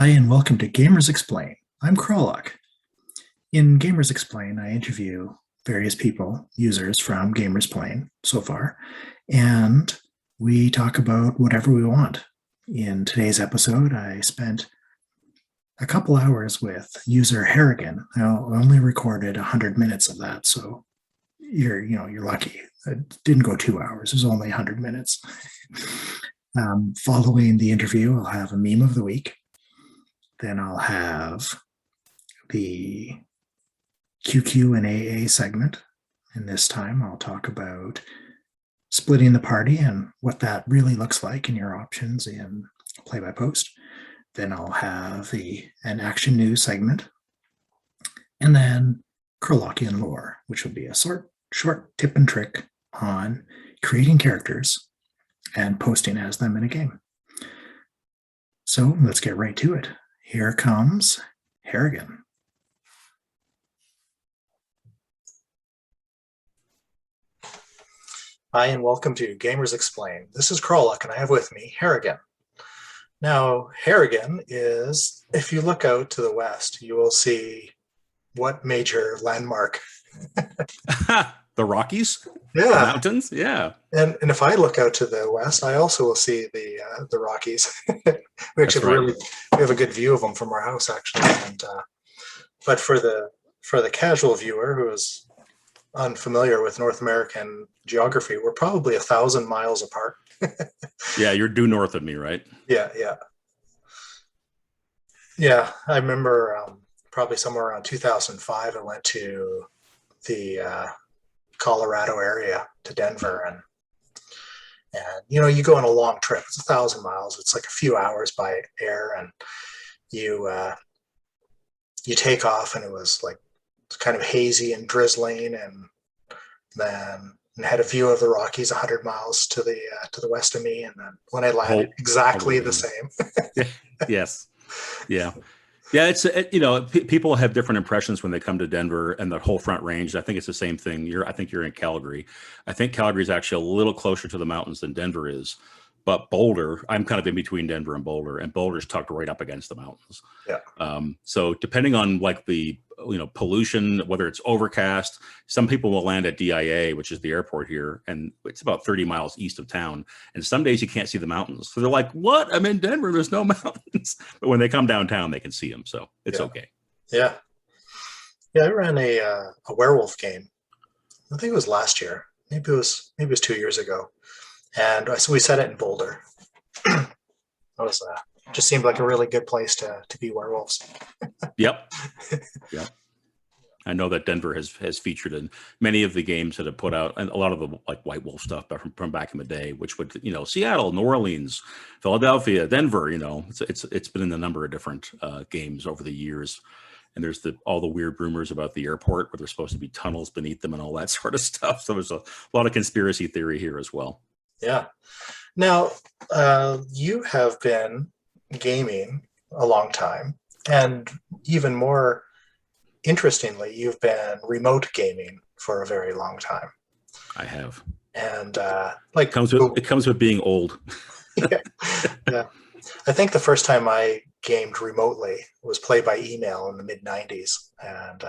Hi, and welcome to Gamers Explain. I'm Qralloq. In Gamers Explain, I interview various people, users from Gamers Plane so far, and we talk about whatever we want. In today's episode, I spent a couple hours with user Harrigan. I only recorded 100 minutes of that, so you're lucky. It didn't go 2 hours. It was only 100 minutes. Following the interview, I'll have a meme of the week. Then I'll have the QQ&AA segment. And this time I'll talk about splitting the party and what that really looks like in your options in play-by-post. Then I'll have an action news segment. And then Qralloqian Lore, which will be a short tip and trick on creating characters and posting as them in a game. So let's get right to it. Here comes Harrigan. Hi, and welcome to Gamers Explain. This is Qralloq, and I have with me Harrigan. Now, Harrigan is, if you look out to the west, you will see what major landmark? The Rockies? Yeah. The mountains? Yeah. And if I look out to the west, I also will see the Rockies. We have a good view of them from our house, actually. And but for the casual viewer who is unfamiliar with North American geography, we're probably 1,000 miles apart. Yeah, you're due north of me, right? Yeah. I remember probably somewhere around 2005, I went to the Colorado area to Denver, and you go on a long trip. It's 1,000 miles. It's like a few hours by air, and you take off, and it was like kind of hazy and drizzling, and then had a view of the Rockies 100 miles to the west of me, and then when I landed, exactly the same. Yes. Yeah. Yeah, people have different impressions when they come to Denver and the whole Front Range. I think it's the same thing. I think you're in Calgary. I think Calgary is actually a little closer to the mountains than Denver is. But Boulder, I'm kind of in between Denver and Boulder's tucked right up against the mountains. Yeah. So depending on like the pollution, whether it's overcast, some people will land at DIA, which is the airport here, and it's about 30 miles east of town. And some days you can't see the mountains. So they're like, "What? I'm in Denver. There's no mountains." But when they come downtown, they can see them. So it's okay. Yeah. I ran a werewolf game. I think it was last year. Maybe it was 2 years ago. And so we set it in Boulder. It was just seemed like a really good place to be werewolves. Yep. I know that Denver has featured in many of the games that have put out, and a lot of the like White Wolf stuff from back in the day, which would Seattle, New Orleans, Philadelphia, Denver. It's been in a number of different games over the years. And there's all the weird rumors about the airport where there's supposed to be tunnels beneath them and all that sort of stuff. So there's a lot of conspiracy theory here as well. Yeah. Now, you have been gaming a long time, and even more interestingly, you've been remote gaming for a very long time. I have. And it comes with being old. Yeah. I think the first time I gamed remotely was Play by Email in the mid-90s, and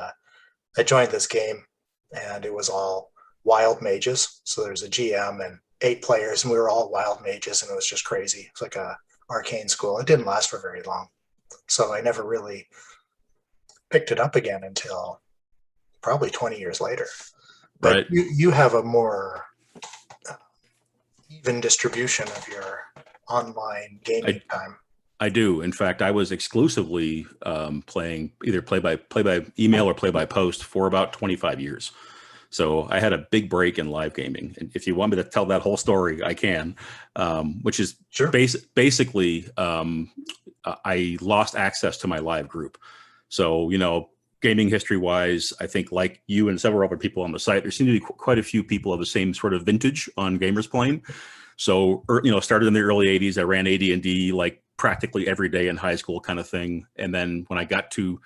I joined this game, and it was all wild mages. So there's a GM and 8 players, and we were all wild mages, and it was just crazy. It's like a arcane school. It didn't last for very long, so I never really picked it up again until probably 20 years later. But right. You have a more even distribution of your online gaming time. I do. In fact, I was exclusively playing either play by email or play by post for about 25 years. So I had a big break in live gaming. And if you want me to tell that whole story, I can, which is sure. Basically, I lost access to my live group. So, gaming history wise, I think like you and several other people on the site, there seem to be quite a few people of the same sort of vintage on Gamers Plane. So, started in the early 80s. I ran AD&D like practically every day in high school kind of thing. And then when I got to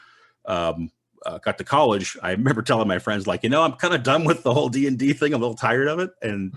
college, I remember telling my friends, like, I'm kind of done with the whole D&D thing. I'm a little tired of it. And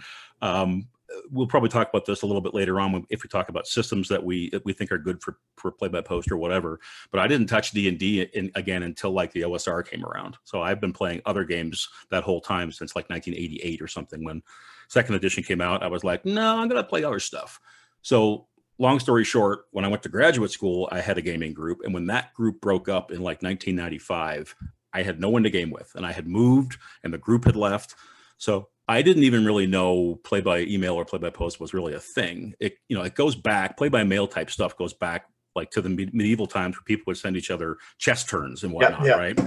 we'll probably talk about this a little bit later on if we talk about systems that we think are good for play-by-post or whatever. But I didn't touch D&D again until like the OSR came around. So I've been playing other games that whole time since like 1988 or something. When second edition came out, I was like, no, I'm going to play other stuff. So long story short, when I went to graduate school, I had a gaming group. And when that group broke up in like 1995, I had no one to game with. And I had moved and the group had left. So I didn't even really know play by email or play by post was really a thing. It goes back, play by mail type stuff goes back like to the medieval times where people would send each other chess turns and whatnot, right?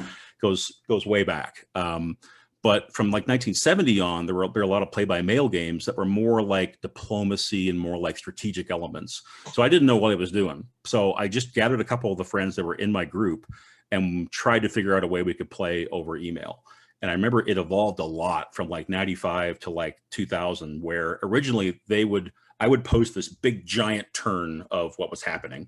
Goes way back. But from like 1970 on, there were a lot of play by mail games that were more like diplomacy and more like strategic elements. So I didn't know what I was doing. So I just gathered a couple of the friends that were in my group and tried to figure out a way we could play over email. And I remember it evolved a lot from like 95 to like 2000, where originally I would post this big giant turn of what was happening.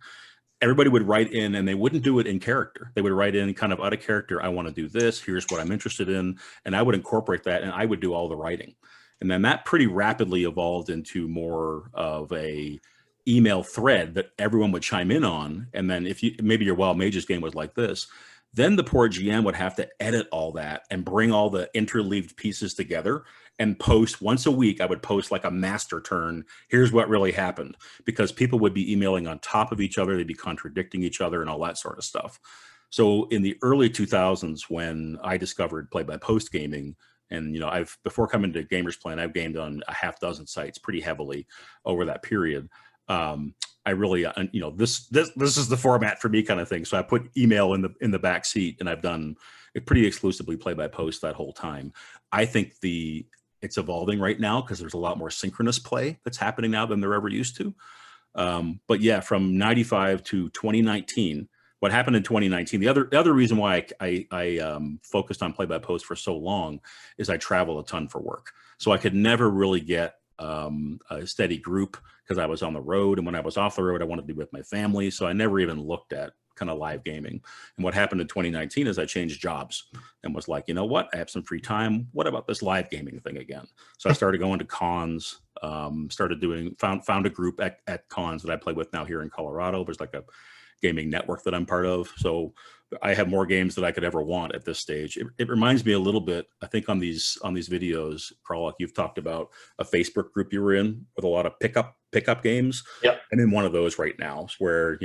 Everybody would write in and they wouldn't do it in character. They would write in kind of out of character. I want to do this. Here's what I'm interested in. And I would incorporate that and I would do all the writing. And then that pretty rapidly evolved into more of a email thread that everyone would chime in on. And then maybe your Wild Mages game was like this, then the poor GM would have to edit all that and bring all the interleaved pieces together and post once a week. I would post like a master turn. Here's what really happened, because people would be emailing on top of each other. They'd be contradicting each other and all that sort of stuff. So in the early 2000s, when I discovered play-by-post gaming, and before coming to GamersPlane, I've gamed on a half dozen sites pretty heavily over that period. I really, this is the format for me kind of thing. So I put email in the back seat, and I've done it pretty exclusively play by post that whole time. I think it's evolving right now because there's a lot more synchronous play that's happening now than there ever used to. But yeah, from 95 to 2019, what happened in 2019, the other reason why I focused on play by post for so long is I travel a ton for work. So I could never really get a steady group because I was on the road, and when I was off the road, I wanted to be with my family. So I never even looked at kind of live gaming. And what happened in 2019 is I changed jobs and was like, you know what? I have some free time. What about this live gaming thing again? So I started going to cons, found a group at cons that I play with now here in Colorado. There's like a gaming network that I'm part of. So I have more games that I could ever want at this stage. It reminds me a little bit, I think on these videos, Qralloq, you've talked about a Facebook group you were in with a lot of pickup games. Yep. I'm in one of those right now where,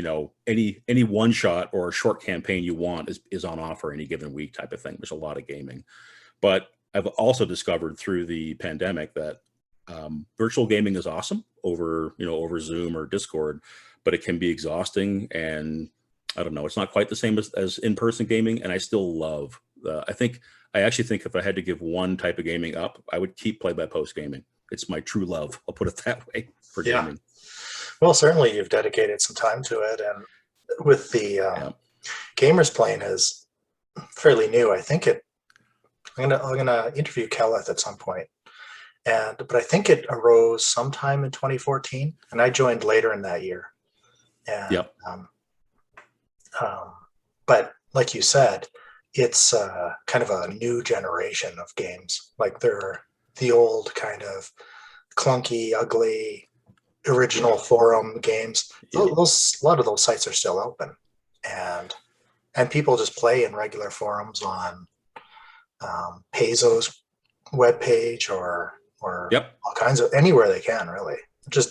any one shot or a short campaign you want is on offer any given week type of thing. There's a lot of gaming. But I've also discovered through the pandemic that virtual gaming is awesome over Zoom or Discord, but it can be exhausting, and I don't know, it's not quite the same as in-person gaming. And I still love, I actually think if I had to give one type of gaming up, I would keep play-by-post gaming. It's my true love. I'll put it that way for gaming. Well, certainly you've dedicated some time to it. And with the GamersPlane is fairly new. I think I'm gonna interview Kelleth at some point. But I think it arose sometime in 2014, and I joined later in that year. And, but like you said, it's kind of a new generation of games. Like they're the old kind of clunky, ugly, original forum games. A lot of those sites are still open, and people just play in regular forums on Paizo's webpage or all kinds of anywhere they can, really.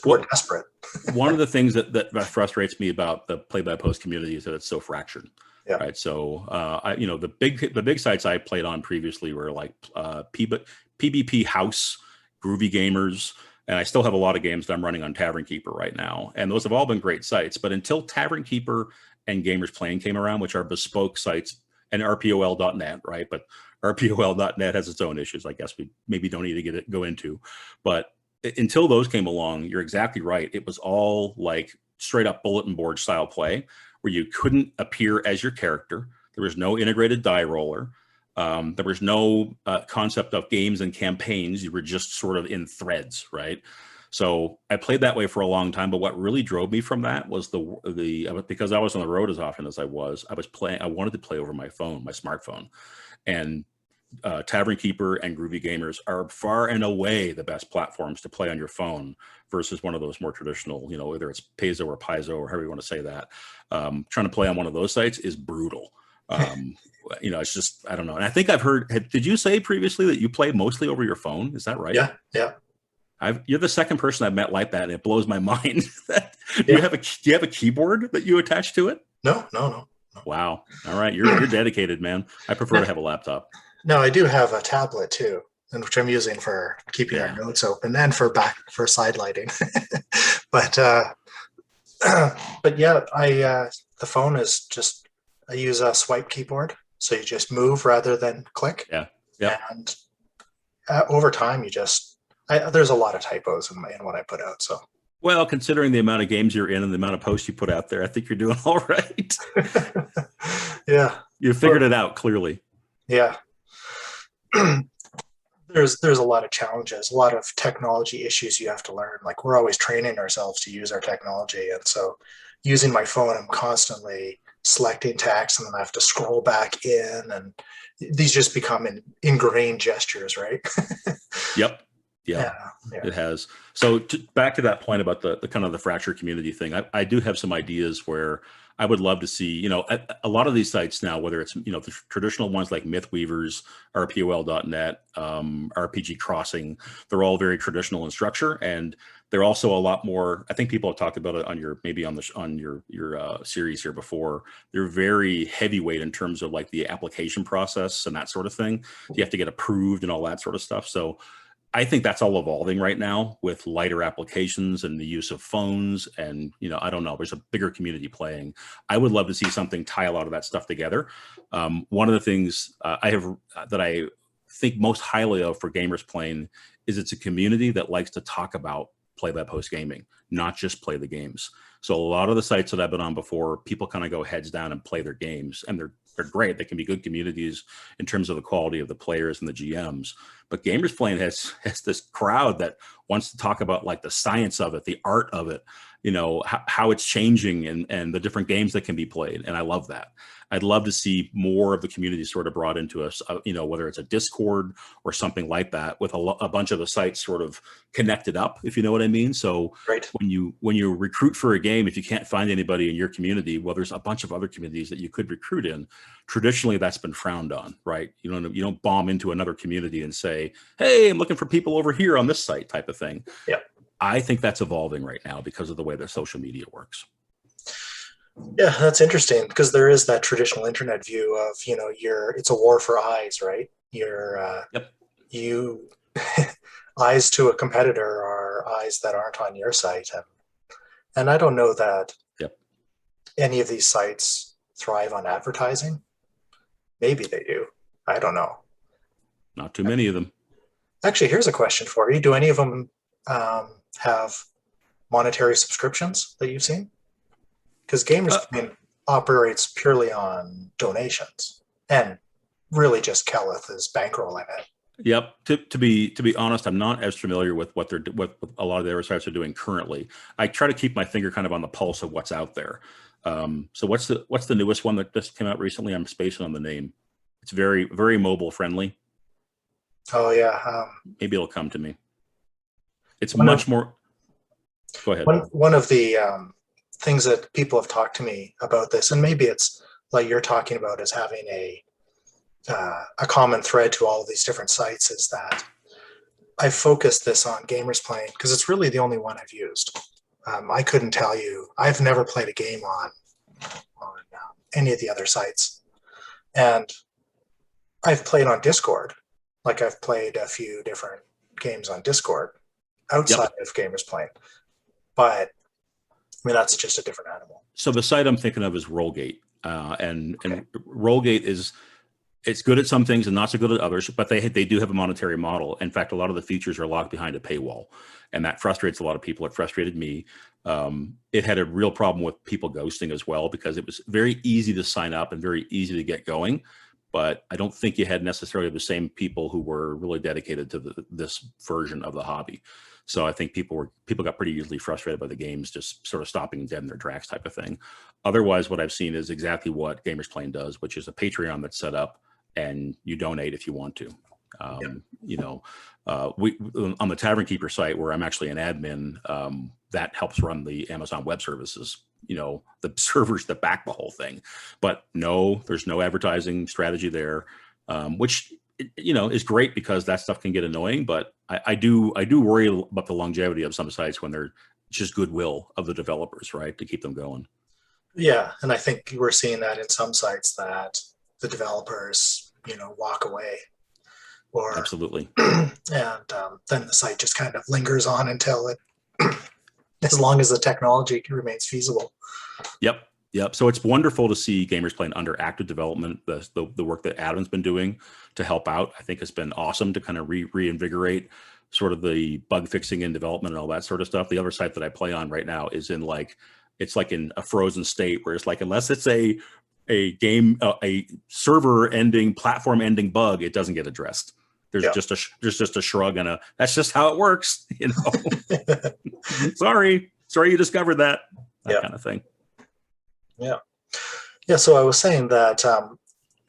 We're desperate. One of the things that frustrates me about the play-by-post community is that it's so fractured. Yeah. Right. So, the big sites I played on previously were like PBP House, Groovy Gamers, and I still have a lot of games that I'm running on Tavern Keeper right now. And those have all been great sites. But until Tavern Keeper and GamersPlane came around, which are bespoke sites, and RPOL.net, right? But RPOL.net has its own issues, I guess we maybe don't need to go into. But until those came along, you're exactly right. It was all like straight up bulletin board style play where you couldn't appear as your character. There was no integrated die roller. There was no concept of games and campaigns. You were just sort of in threads, right? So I played that way for a long time. But what really drove me from that was because I was on the road as often as I wanted to play over my phone, my smartphone. And Tavern Keeper and Groovy Gamers are far and away the best platforms to play on your phone versus one of those more traditional, you know, whether it's Paizo or Paizo or however you want to say that. Trying to play on one of those sites is brutal. You know, it's just, I don't know. And I think I've heard, did you say previously that you play mostly over your phone? Is that right? Yeah, yeah. You're the second person I've met like that, and it blows my mind. Do you have a keyboard that you attach to it? No. Wow. All right, you're dedicated, man. I prefer to have a laptop. No, I do have a tablet too, and which I'm using for keeping our notes open and for side lighting. but yeah, the phone is just, I use a swipe keyboard, so you just move rather than click. Yeah. And over time, there's a lot of typos in what I put out. So. Well, considering the amount of games you're in and the amount of posts you put out there, I think you're doing all right. Yeah. You figured it out clearly. Yeah. There's a lot of challenges, a lot of technology issues you have to learn. Like, we're always training ourselves to use our technology. And so using my phone, I'm constantly selecting text, and then I have to scroll back in, and these just become ingrained gestures, right? Yep. Yeah, it has. So back to that point about the kind of the fracture community thing, I do have some ideas where I would love to see, you know, a lot of these sites now, whether it's, you know, the traditional ones like Mythweavers, RPOL.net, RPG Crossing, they're all very traditional in structure, and they're also a lot more, I think people have talked about it on your series here before. They're very heavyweight in terms of like the application process and that sort of thing. You have to get approved and all that sort of stuff. So I think that's all evolving right now with lighter applications and the use of phones. And, you know, I don't know, there's a bigger community playing. I would love to see something tie a lot of that stuff together. One of the things that I think most highly of for GamersPlane is it's a community that likes to talk about play-by-post gaming, not just play the games. So a lot of the sites that I've been on before, people kind of go heads down and play their games, and they're great. They can be good communities in terms of the quality of the players and the GMs. But GamersPlane has this crowd that wants to talk about like the science of it, the art of it, you know, how it's changing and the different games that can be played. And I love that. I'd love to see more of the community sort of brought into us, you know, whether it's a Discord or something like that, with a bunch of the sites sort of connected up, if you know what I mean. So right. when you recruit for a game, if you can't find anybody in your community, well, there's a bunch of other communities that you could recruit in. Traditionally, that's been frowned on, right? You don't bomb into another community and say, hey, I'm looking for people over here on this site type of thing. Yeah. I think that's evolving right now because of the way that social media works. Yeah, that's interesting, because there is that traditional internet view of, you know, it's a war for eyes, right? Eyes to a competitor are eyes that aren't on your site. And I don't know that any of these sites thrive on advertising. Maybe they do. I don't know. Not too many of them. Actually, here's a question for you. Do any of them have monetary subscriptions that you've seen? Because GamersPlane operates purely on donations, and really just Kelleth is bankrolling it. Yep. To be honest, I'm not as familiar with what a lot of the other sites are doing currently. I try to keep my finger kind of on the pulse of what's out there. So what's the newest one that just came out recently? I'm spacing on the name. It's very, very mobile friendly. Oh yeah. Maybe it'll come to me. It's much more. Go ahead. One of the things that people have talked to me about this, and maybe it's like you're talking about, is having a common thread to all of these different sites, is that I focused this on GamersPlane because it's really the only one I've used. I couldn't tell you. I've never played a game on any of the other sites, and I've played on Discord. Like, I've played a few different games on Discord outside of GamersPlane, but I mean, that's just a different animal. So the site I'm thinking of is Rollgate, and Rollgate it's good at some things and not so good at others, but they do have a monetary model. In fact, a lot of the features are locked behind a paywall, and that frustrates a lot of people. It frustrated me. It had a real problem with people ghosting as well, because it was very easy to sign up and very easy to get going, but I don't think you had necessarily the same people who were really dedicated to this version of the hobby. So I think people got pretty easily frustrated by the games just sort of stopping dead in their tracks type of thing. Otherwise, what I've seen is exactly what GamersPlane does, which is a Patreon that's set up, and you donate if you want to. You know, we on the Tavern Keeper site, where I'm actually an admin, that helps run the Amazon Web Services, you know, the servers that back the whole thing. But no, there's no advertising strategy there, which, you know, is great because that stuff can get annoying. But I do worry about the longevity of some sites when they're just goodwill of the developers, right, to keep them going. Yeah, and I think we're seeing that in some sites that the developers, you know, walk away, or Absolutely. and then the site just kind of lingers on until it, as long as the technology remains feasible. Yep. So it's wonderful to see GamersPlane under active development. The work that Adam's been doing to help out, I think, has been awesome to kind of reinvigorate sort of the bug fixing and development and all that sort of stuff. The other site that I play on right now is in it's like in a frozen state where it's like, unless it's a server ending, platform ending bug, it doesn't get addressed. There's just a shrug and that's just how it works, you know. sorry you discovered that kind of thing. Yeah. So I was saying that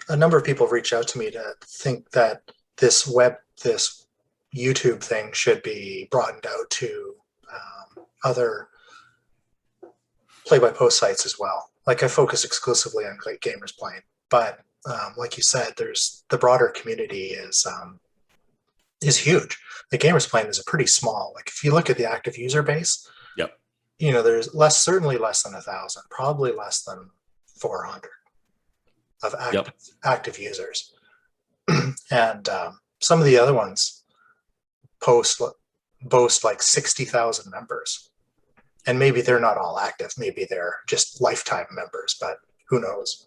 a number of people reached out to me to think that this YouTube thing should be broadened out to other play-by-post sites as well. Like, I focus exclusively on GamersPlane, but like you said, there's the broader community is huge. The GamersPlane is a pretty small. Like, if you look at the active user base, you know, there's certainly less than 1,000, probably less than 400 of active users, and some of the other ones boast like 60,000 members. And maybe they're not all active. Maybe they're just lifetime members, but who knows?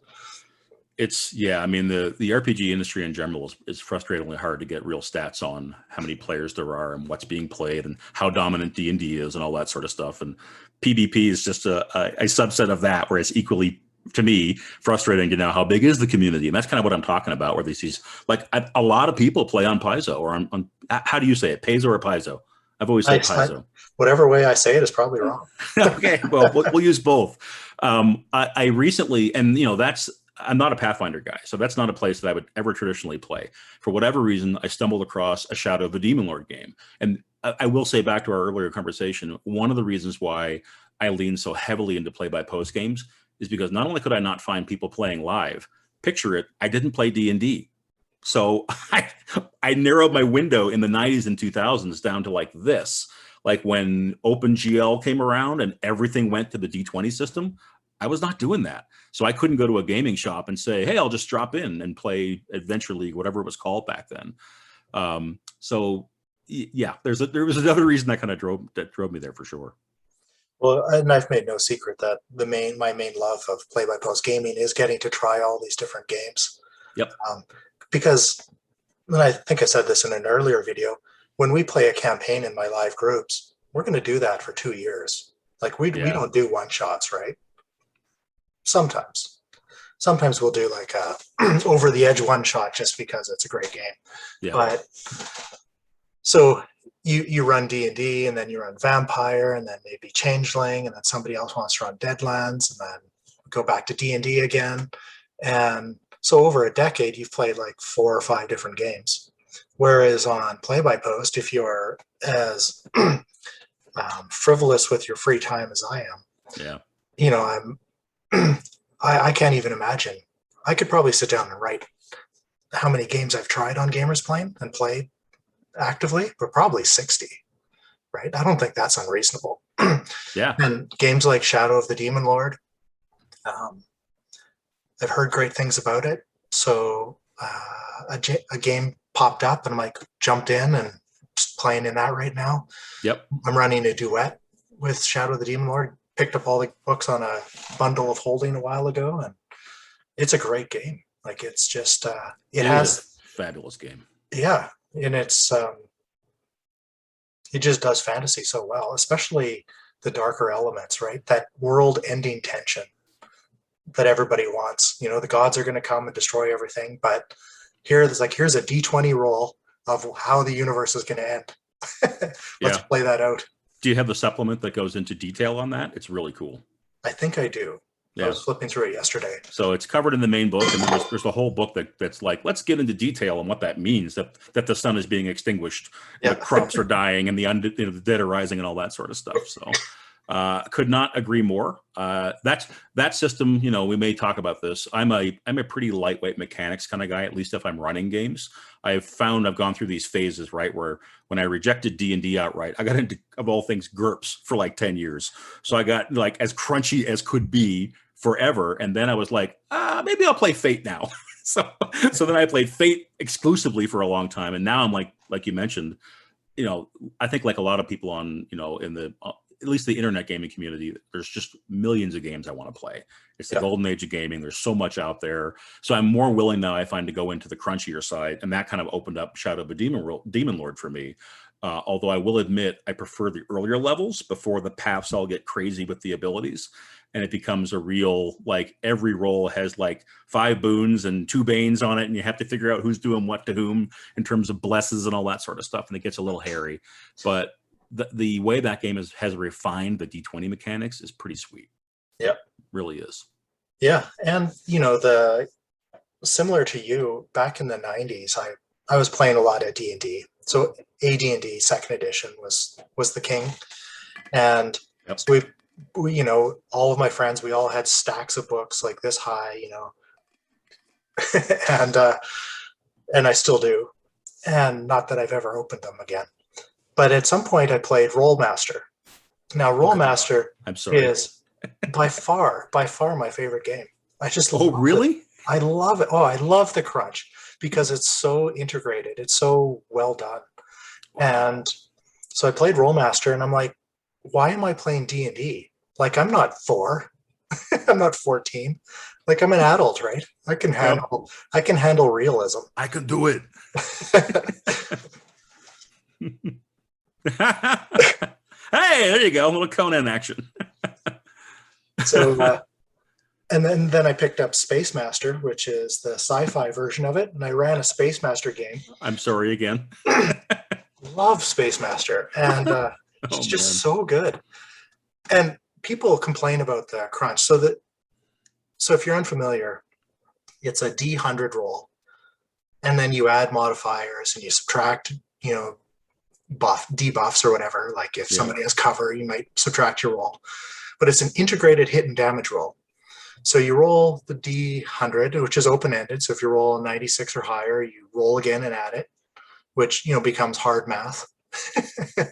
I mean, the RPG industry in general is frustratingly hard to get real stats on how many players there are and what's being played and how dominant D&D is and all that sort of stuff. And PvP is just a subset of that, where it's equally, to me, frustrating to know how big is the community. And that's kind of what I'm talking about, where these like a lot of people play on Paizo or on how do you say it, Paizo or Paizo? I've always said Paizo. Whatever way I say it is probably wrong. Okay, well, we'll use both. I recently, and you know, I'm not a Pathfinder guy, so that's not a place that I would ever traditionally play. For whatever reason, I stumbled across a Shadow of the Demon Lord game. And I will say, back to our earlier conversation, one of the reasons why I lean so heavily into play-by-post games is because not only could I not find people playing live, picture it, I didn't play D&D. So I narrowed my window in the 90s and 2000s down to like this. Like when OpenGL came around and everything went to the D20 system, I was not doing that. So I couldn't go to a gaming shop and say, hey, I'll just drop in and play Adventure League, whatever it was called back then. So yeah, there was another reason that kind of drove me there for sure. Well, and I've made no secret that my main love of play-by-post gaming is getting to try all these different games. Yep. Because, and I think I said this in an earlier video, when we play a campaign in my live groups, we're going to do that for 2 years. Like we don't do one-shots, right? Sometimes we'll do like a over the edge one-shot just because it's a great game. Yeah. But so you run D&D, and then you run Vampire, and then maybe Changeling, and then somebody else wants to run Deadlands, and then go back to D&D again. And so over a decade, you've played like 4 or 5 different games. Whereas on play-by-post, if you're as frivolous with your free time as I am, you know, I can't even imagine. I could probably sit down and write how many games I've tried on GamersPlane and played actively, but probably 60, right? I don't think that's unreasonable. Yeah. And games like Shadow of the Demon Lord, I've heard great things about it. So a game popped up and I'm like jumped in and just playing in that right now. Yep. I'm running a duet with Shadow of the Demon Lord. Picked up all the books on a bundle of holding a while ago, and it's a great game. Like, it's just it has a fabulous game. Yeah, and it's it just does fantasy so well, especially the darker elements, right? That world-ending tension that everybody wants. You know, the gods are going to come and destroy everything, but here's a D20 roll of how the universe is going to end. Let's play that out. Do you have the supplement that goes into detail on that? It's really cool. I think I do. I was flipping through it yesterday. So it's covered in the main book, and there's a whole book that's like, let's get into detail on what that means, that the sun is being extinguished, the crops are dying, and the dead are rising, and all that sort of stuff. So could not agree more. That system, we may talk about this. I'm a pretty lightweight mechanics kind of guy, at least if I'm running games. I've gone through these phases, right, where when I rejected D&D outright, I got into, of all things, GURPS for like 10 years. So I got like as crunchy as could be forever. And then I was like, maybe I'll play Fate now. so then I played Fate exclusively for a long time. And now I'm like you mentioned, I think like a lot of people on, in the, at least the internet gaming community, there's just millions of games I want to play. It's the golden age of gaming. There's so much out there. So I'm more willing now, I find, to go into the crunchier side. And that kind of opened up Shadow of a Demon Lord for me. Although I will admit, I prefer the earlier levels before the paths all get crazy with the abilities. And it becomes a real, like, every role has like 5 boons and 2 banes on it. And you have to figure out who's doing what to whom in terms of blesses and all that sort of stuff. And it gets a little hairy. But the way that game has refined the D20 mechanics is pretty sweet. Yep. Really is. Yeah. And, similar to you, back in the 90s, I was playing a lot of D&D. So AD&D second edition was the king. And so we, all of my friends, we all had stacks of books like this high, and I still do. And not that I've ever opened them again. But at some point I played Rolemaster. Now Rolemaster is by far my favorite game. I just love it. I love it. Oh, I love the crunch because it's so integrated. It's so well done. Wow. And so I played Rolemaster and I'm like, why am I playing D&D? Like, I'm not 4. I'm not 14. Like, I'm an adult, right? I can handle realism. I can do it. Hey, there you go. A little Conan action. So, and then I picked up Space Master, which is the sci-fi version of it, and I ran a Space Master game. I'm sorry again. Love Space Master, and it's just so good. And people complain about the crunch. So if you're unfamiliar, it's a D100 roll, and then you add modifiers and you subtract, debuffs or whatever. Like if somebody has cover, you might subtract your roll. But it's an integrated hit and damage roll. So you roll the D100, which is open-ended. So if you roll a 96 or higher, you roll again and add it, which becomes hard math.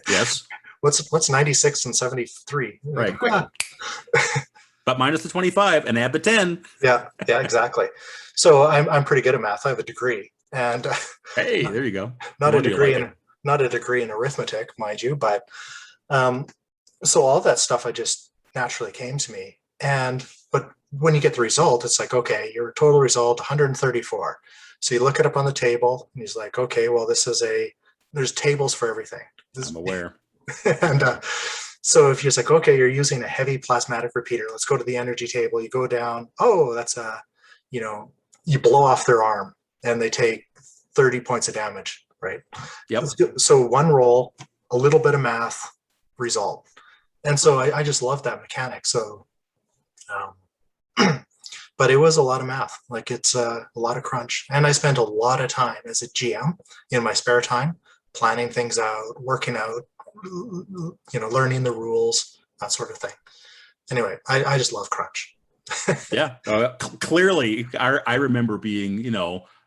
Yes. What's 96 and 73? Right. But minus the 25 and add the 10. Yeah, exactly. So I'm pretty good at math. I have a degree, and hey, there you go. Not a degree in arithmetic, mind you, but so all that stuff I just naturally came to me. But when you get the result, it's like, okay, your total result 134. So you look it up on the table, and he's like, okay, well, there's tables for everything. I'm aware. And so if you're like, okay, you're using a heavy plasmatic repeater, let's go to the energy table. You go down, that's you blow off their arm and they take 30 points of damage, right? Yep. So one roll, a little bit of math, result. And so I just love that mechanic. So, but it was a lot of math. Like, it's a lot of crunch. And I spent a lot of time as a GM in my spare time, planning things out, working out, learning the rules, that sort of thing. Anyway, I just love crunch. Yeah, clearly, I remember being,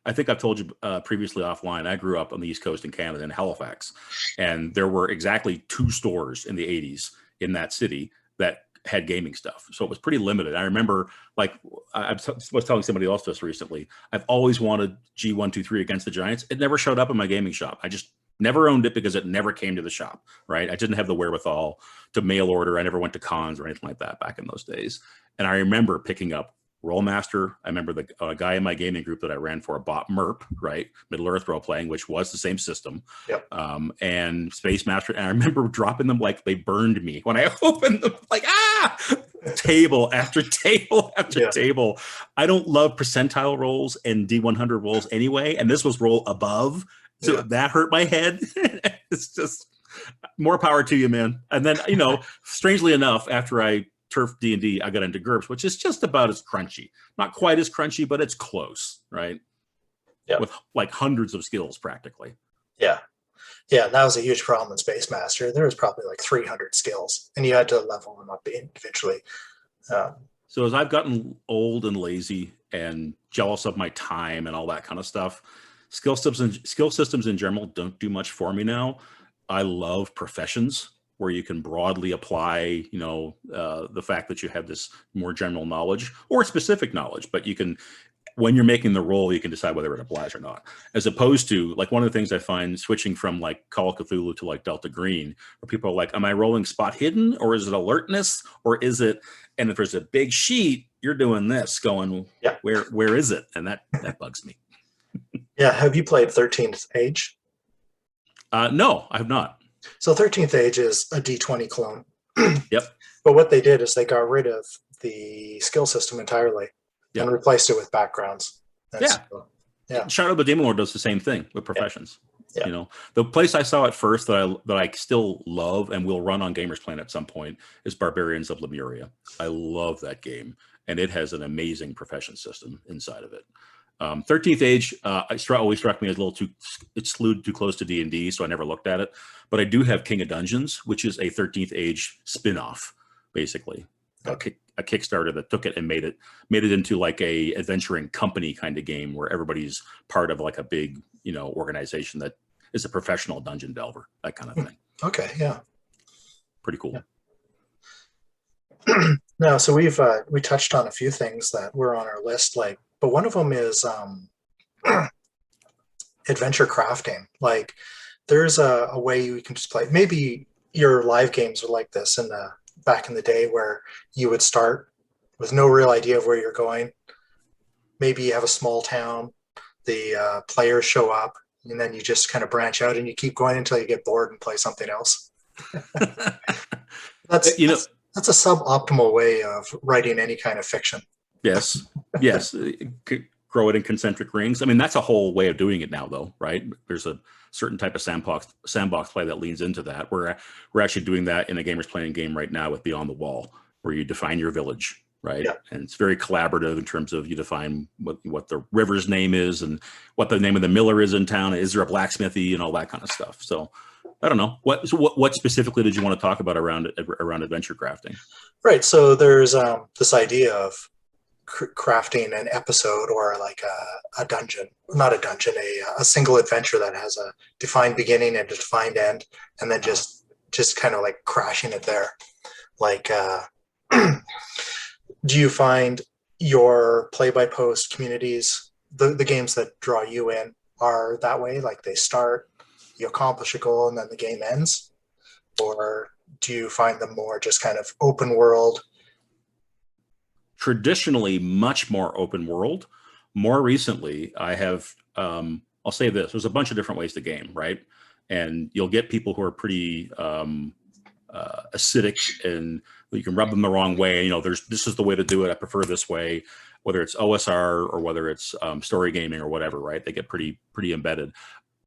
I think I've told you previously offline, I grew up on the East Coast in Canada in Halifax, and there were exactly 2 stores in the 80s in that city that had gaming stuff. So it was pretty limited. I remember, like, I was telling somebody else this recently, I've always wanted G123 Against the Giants. It never showed up in my gaming shop. I just never owned it because it never came to the shop, right? I didn't have the wherewithal to mail order. I never went to cons or anything like that back in those days. And I remember picking up Rolemaster. I remember the guy in my gaming group that I ran for bought MERP, right? Middle Earth Role Playing, which was the same system. Yep. And Space Master. And I remember dropping them like they burned me when I opened them. Like, table after table after table. I don't love percentile rolls and D100 rolls anyway. And this was roll above. So that hurt my head. It's just more power to you, man. And then, strangely enough, after I turf D&D, I got into GURPS, which is just about as crunchy. Not quite as crunchy, but it's close, right? Yeah. With like hundreds of skills practically. Yeah. Yeah, that was a huge problem in Space Master. There was probably like 300 skills, and you had to level them up individually. So as I've gotten old and lazy and jealous of my time and all that kind of stuff, skill systems in general don't do much for me now. I love professions where you can broadly apply, the fact that you have this more general knowledge or specific knowledge, but you can, when you're making the roll, you can decide whether it applies or not. As opposed to, like, one of the things I find switching from like Call of Cthulhu to like Delta Green, where people are like, am I rolling spot hidden, or is it alertness, or is it, and if there's a big sheet, you're doing this, going, yeah, where is it? And that bugs me. Yeah. Have you played 13th Age? No, I have not. So 13th Age is a D20 clone. Yep. But what they did is they got rid of the skill system entirely and replaced it with backgrounds. Yeah. Shadow of the Demon Lord does the same thing with professions. Yeah. The place I saw it first that I still love and will run on Gamers Plan at some point is Barbarians of Lemuria. I love that game, and it has an amazing profession system inside of it. 13th Age always struck me as a little it slewed too close to D&D, so I never looked at it. But I do have King of Dungeons, which is a 13th Age spin-off, basically. Okay. A Kickstarter that took it and made it into like a adventuring company kind of game where everybody's part of like a big, organization that is a professional dungeon delver, that kind of thing. Okay. Yeah. Pretty cool. Yeah. No, so we touched on a few things that were on our list, but one of them is adventure crafting. Like, there's a way you can just play. Maybe your live games were like this back in the day, where you would start with no real idea of where you're going. Maybe you have a small town, the players show up, and then you just kind of branch out and you keep going until you get bored and play something else. That's a suboptimal way of writing any kind of fiction. Yes. Grow it in concentric rings. I mean, that's a whole way of doing it now, though, right? There's a certain type of sandbox play that leans into that. We're actually doing that in a Gamers Playing game right now with Beyond the Wall, where you define your village, right? Yeah. And it's very collaborative in terms of you define what the river's name is and what the name of the miller is in town. Is there a blacksmithy and all that kind of stuff? So I don't know. What specifically did you want to talk about around adventure crafting? Right. So there's this idea of crafting an episode, or like a dungeon, not a dungeon, a single adventure that has a defined beginning and a defined end, and then just kind of like crashing it there. Like, do you find your play-by-post communities, the games that draw you in, are that way? Like, they start, you accomplish a goal, and then the game ends? Or do you find them more just kind of open world? Traditionally, much more open world. More recently, I have, I'll say this, there's a bunch of different ways to game, right? And you'll get people who are pretty acidic, and you can rub them the wrong way. This is the way to do it. I prefer this way, whether it's OSR or whether it's story gaming or whatever, right? They get pretty embedded.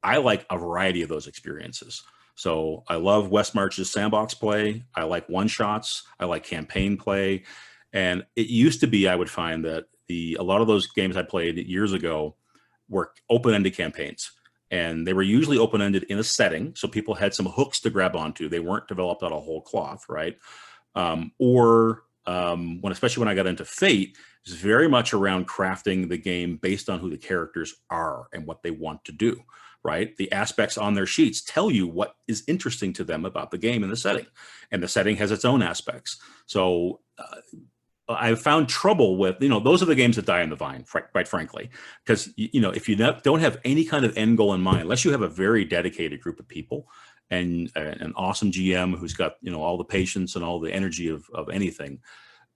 I like a variety of those experiences. So I love West March's sandbox play. I like one-shots. I like campaign play. And it used to be, I would find that a lot of those games I played years ago were open-ended campaigns. And they were usually open-ended in a setting, so people had some hooks to grab onto. They weren't developed out of whole cloth, right? Especially when I got into Fate, it's very much around crafting the game based on who the characters are and what they want to do, right? The aspects on their sheets tell you what is interesting to them about the game and the setting. And the setting has its own aspects. So I've found trouble with, those are the games that die on the vine, quite frankly, because, if you don't have any kind of end goal in mind, unless you have a very dedicated group of people and an awesome GM who's got, all the patience and all the energy of anything,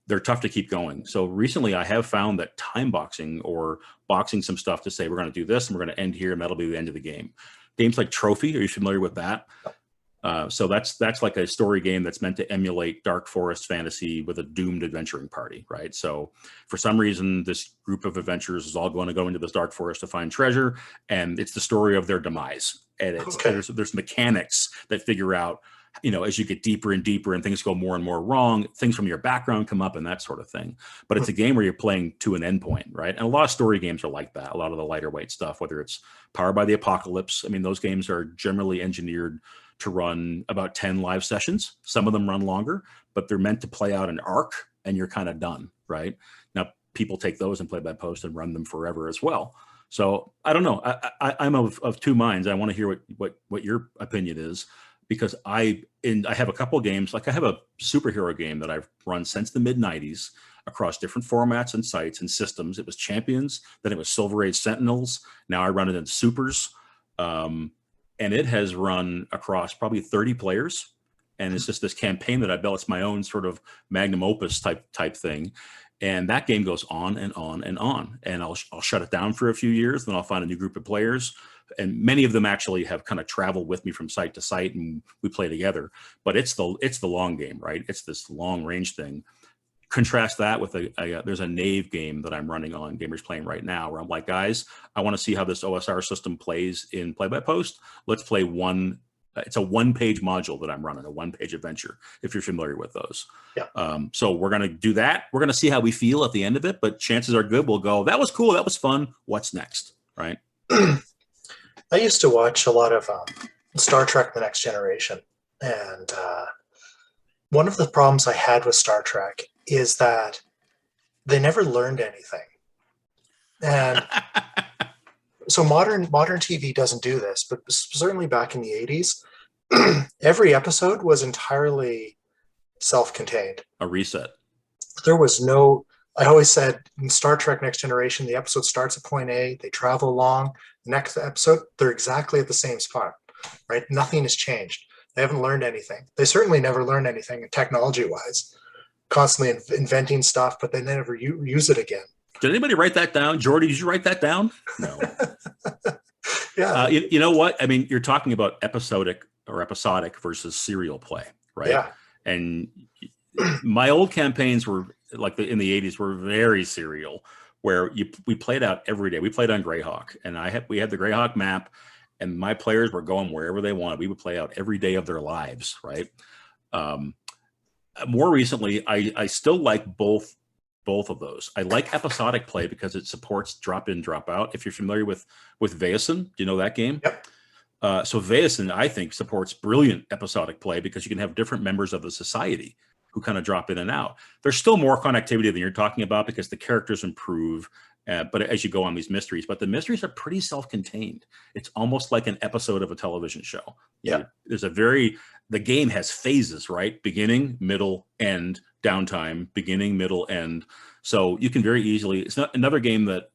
they're tough to keep going. So recently I have found that time boxing, or boxing some stuff to say, we're going to do this and we're going to end here and that'll be the end of the game. Games like Trophy, are you familiar with that? So that's like a story game that's meant to emulate dark forest fantasy with a doomed adventuring party, right? So for some reason, this group of adventurers is all going to go into this dark forest to find treasure, and it's the story of their demise. And there's mechanics that figure out as you get deeper and deeper and things go more and more wrong, things from your background come up and that sort of thing. But it's a game where you're playing to an endpoint, right? And a lot of story games are like that. A lot of the lighter weight stuff, whether it's Powered by the Apocalypse, I mean, those games are generally engineered to run about 10 live sessions. Some of them run longer, but they're meant to play out an arc and you're kind of done, right? Now, people take those and play by post and run them forever as well. So I don't know. I'm of two minds. I want to hear what your opinion is, because I have a couple of games. Like I have a superhero game that I've run since the mid-90s across different formats and sites and systems. It was Champions, then it was Silver Age Sentinels. Now I run it in Supers. And it has run across probably 30 players. And it's just this campaign that I built. It's my own sort of magnum opus type thing. And that game goes on and on and on. And I'll shut it down for a few years, then I'll find a new group of players. And many of them actually have kind of traveled with me from site to site and we play together. But it's the long game, right? It's this long range thing. Contrast that with there's a Knave game that I'm running on Gamers Playing right now, where I'm like, guys, I want to see how this OSR system plays in play-by-post. Let's play it's a one-page module that I'm running, a one-page adventure, if you're familiar with those. Yeah. So we're going to do that. We're going to see how we feel at the end of it, but chances are good we'll go, that was cool, that was fun, what's next, right? I used to watch a lot of Star Trek: The Next Generation, and one of the problems I had with Star Trek is that they never learned anything. And so modern TV doesn't do this, but certainly back in the 80s, every episode was entirely self-contained. A reset. There was no, I always said in Star Trek Next Generation, the episode starts at point A, they travel along, the next episode, they're exactly at the same spot, right? Nothing has changed. They haven't learned anything. They certainly never learned anything technology-wise. Constantly inventing stuff, but they never use it again. Did anybody write that down? Jordy, did you write that down? No. Yeah. You know what? I mean, you're talking about episodic versus serial play, right? Yeah. And my old campaigns were like in the 80s were very serial, where we played out every day. We played on Greyhawk, and we had the Greyhawk map, and my players were going wherever they wanted. We would play out every day of their lives, right? More recently, I still like both of those. I like episodic play because it supports drop in, drop out. If you're familiar with Vaesen, do you know that game? Yep. So Vaesen, I think, supports brilliant episodic play because you can have different members of the society who kind of drop in and out. There's still more connectivity than you're talking about because the characters improve, but as you go on these mysteries, but the mysteries are pretty self-contained. It's almost like an episode of a television show. Yeah. The game has phases, right? Beginning, middle, end, downtime, beginning, middle, end. So you can very easily, it's not another game that,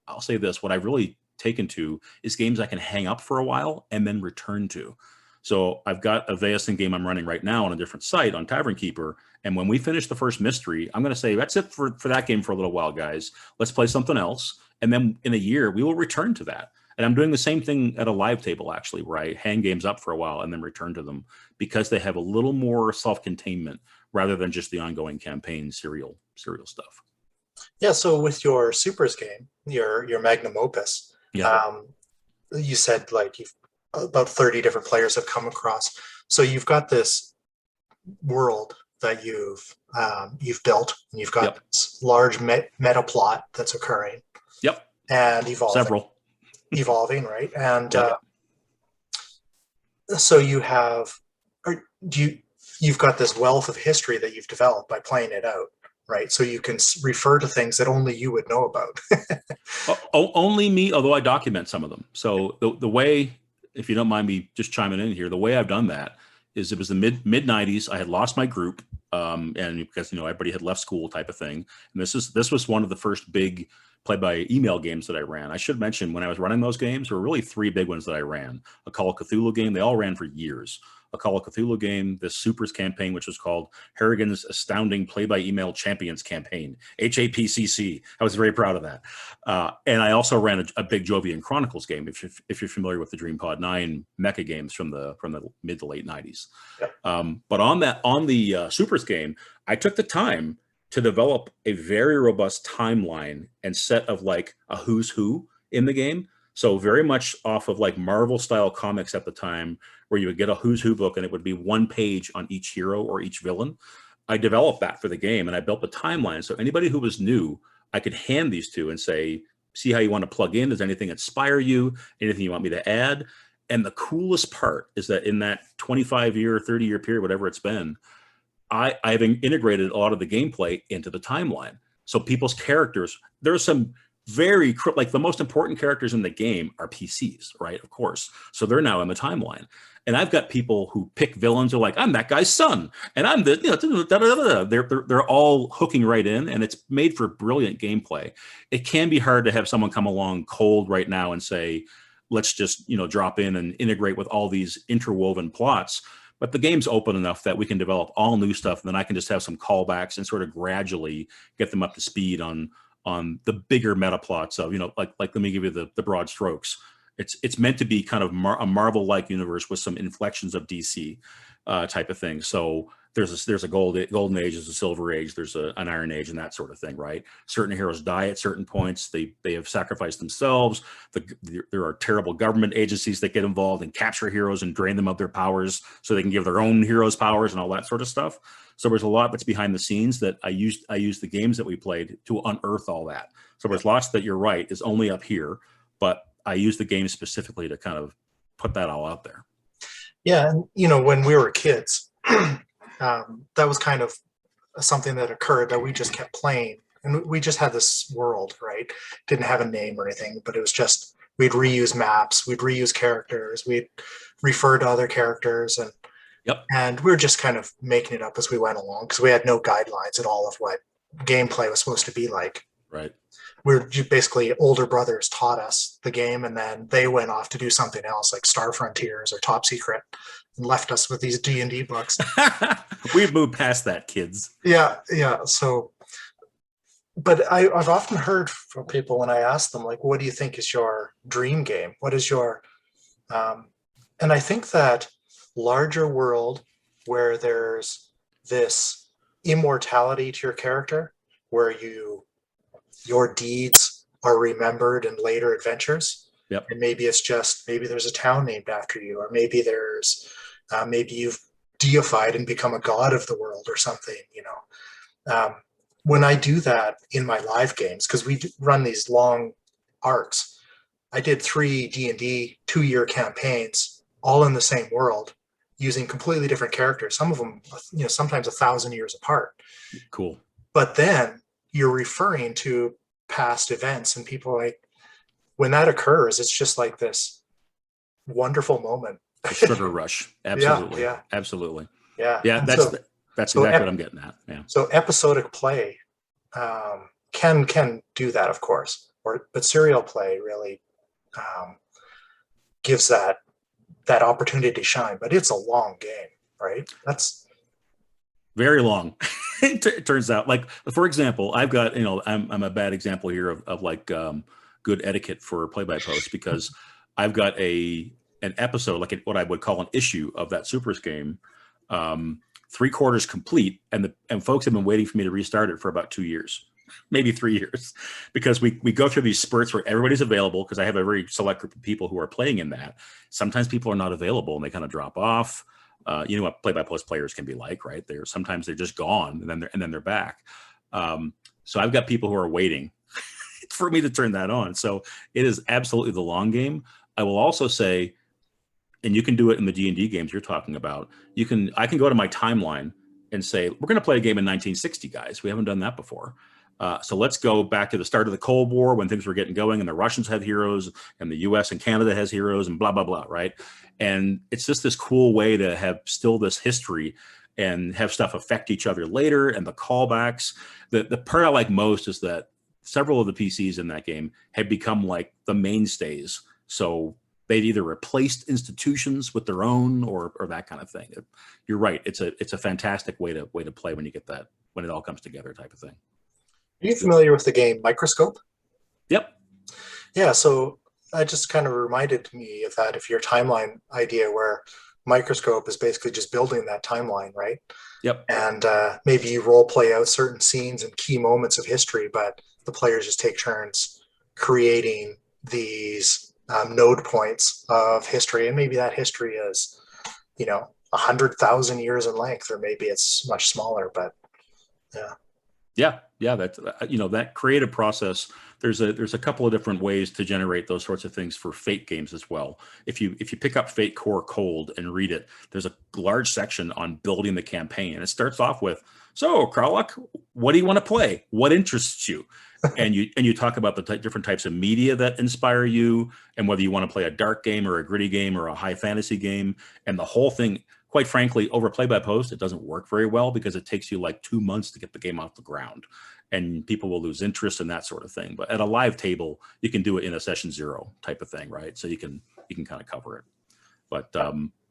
I'll say this, what I've really taken to is games I can hang up for a while and then return to. So I've got a Vaesen game I'm running right now on a different site on Tavern Keeper. And when we finish the first mystery, I'm going to say, that's it for that game for a little while, guys. Let's play something else. And then in a year, we will return to that. And I'm doing the same thing at a live table, actually, where I hang games up for a while and then return to them because they have a little more self-containment rather than just the ongoing campaign serial stuff. Yeah, so with your Supers game, your magnum opus, you said like you've about 30 different players have come across. So you've got this world that you've built, and you've got this large meta plot that's occurring. Yep. And evolving. Several. Evolving, right? And so you've got this wealth of history that you've developed by playing it out, right? So you can refer to things that only you would know about. Only me, although I document some of them. So the way, if you don't mind me just chiming in here, the way I've done that is it was the mid 90s. I had lost my group, and because everybody had left school type of thing. And this was one of the first big play by email games that I ran. I should mention when I was running those games, there were really three big ones that I ran. A Call of Cthulhu game, they all ran for years. A Call of Cthulhu game, this Supers campaign, which was called Harrigan's Astounding Play-by-Email Champions Campaign, HAPCC. I was very proud of that. And I also ran a big Jovian Chronicles game, if you're familiar with the DreamPod 9 mecha games from the mid to late 90s. Yep. But on the Supers game, I took the time to develop a very robust timeline and set of like a who's who in the game. So very much off of like Marvel style comics at the time, where you would get a who's who book and it would be one page on each hero or each villain. I developed that for the game, and I built a timeline. So anybody who was new, I could hand these to and say, see how you want to plug in. Does anything inspire you? Anything you want me to add? And the coolest part is that in that 25-year, 30-year period, whatever it's been, I've integrated a lot of the gameplay into the timeline. So people's characters, there's some very, like the most important characters in the game are PCs, right? Of course. So they're now in the timeline. And I've got people who pick villains who are like, I'm that guy's son. And I'm the, they're all hooking right in, and it's made for brilliant gameplay. It can be hard to have someone come along cold right now and say, let's just, drop in and integrate with all these interwoven plots. But the game's open enough that we can develop all new stuff, and then I can just have some callbacks and sort of gradually get them up to speed on the bigger meta plots of, like let me give you the broad strokes. It's meant to be kind of a Marvel-like universe with some inflections of DC type of thing. So there's a golden age, there's a silver age, there's an iron age, and that sort of thing, right? Certain heroes die at certain points. They have sacrificed themselves. There are terrible government agencies that get involved and capture heroes and drain them of their powers so they can give their own heroes powers and all that sort of stuff. So there's a lot that's behind the scenes that I used the games that we played to unearth all that. So there's lots that, you're right, is only up here, but I use the game specifically to kind of put that all out there. Yeah, and when we were kids, that was kind of something that occurred, that we just kept playing, and we just had this world, right? Didn't have a name or anything, but it was just, we'd reuse maps, we'd reuse characters, we'd refer to other characters, and yep. And we were just kind of making it up as we went along, because we had no guidelines at all of what gameplay was supposed to be like. Right. We're basically, older brothers taught us the game, and then they went off to do something else, like Star Frontiers or Top Secret, and left us with these D&D books. We've moved past that, kids. Yeah. So, but I've often heard from people when I ask them, like, what do you think is your dream game? What is your, and I think that larger world where there's this immortality to your character, where your deeds are remembered in later adventures. Yep. And maybe there's a town named after you, or maybe maybe you've deified and become a god of the world or something, when I do that in my live games, because we run these long arcs, I did 3 D&D 2-year campaigns all in the same world using completely different characters. Some of them, sometimes 1,000 years apart. Cool. But then you're referring to past events, and people, like, when that occurs, it's just like this wonderful moment. A sugar rush. Absolutely. Yeah. Absolutely. Yeah. Yeah. That's exactly what I'm getting at. Yeah. So episodic play can do that, of course, but serial play really gives that opportunity to shine. But it's a long game, right? That's very long. It turns out, like, for example, I've got, I'm a bad example here of like good etiquette for play-by-post, because I've got an episode, like what I would call an issue of that Supers game, 3/4 complete, and folks have been waiting for me to restart it for about 2 years, maybe 3 years, because we go through these spurts where everybody's available, because I have a very select group of people who are playing in that. Sometimes people are not available and they kind of drop off. You know what play-by-post players can be like, right? Sometimes they're just gone, and then they're back. So I've got people who are waiting for me to turn that on. So it is absolutely the long game. I will also say, and you can do it in the D&D games you're talking about, I can go to my timeline and say, we're going to play a game in 1960, guys. We haven't done that before. So let's go back to the start of the Cold War, when things were getting going, and the Russians had heroes, and the US and Canada has heroes, and blah, blah, blah, right? And it's just this cool way to have still this history and have stuff affect each other later, and the callbacks. The part I like most is that several of the PCs in that game have become like the mainstays. So they've either replaced institutions with their own or that kind of thing. You're right. It's a fantastic way to play when you get that, when it all comes together type of thing. Are you familiar with the game Microscope? Yep. Yeah, so that just kind of reminded me of that, if your timeline idea, where Microscope is basically just building that timeline, right? Yep. And maybe you role play out certain scenes and key moments of history, but the players just take turns creating these node points of history, and maybe that history is, 100,000 years in length, or maybe it's much smaller. But yeah, that's that creative process. There's a couple of different ways to generate those sorts of things for Fate games as well. If you pick up Fate Core cold and read it, there's a large section on building the campaign, and it starts off with, "So, Qralloq, what do you want to play? What interests you?" And you talk about the different types of media that inspire you, and whether you want to play a dark game or a gritty game or a high fantasy game, and the whole thing. Quite frankly, over play by post, it doesn't work very well because it takes you like 2 months to get the game off the ground, and people will lose interest in that sort of thing. But at a live table, you can do it in a session 0 type of thing, right? So you can kind of cover it. But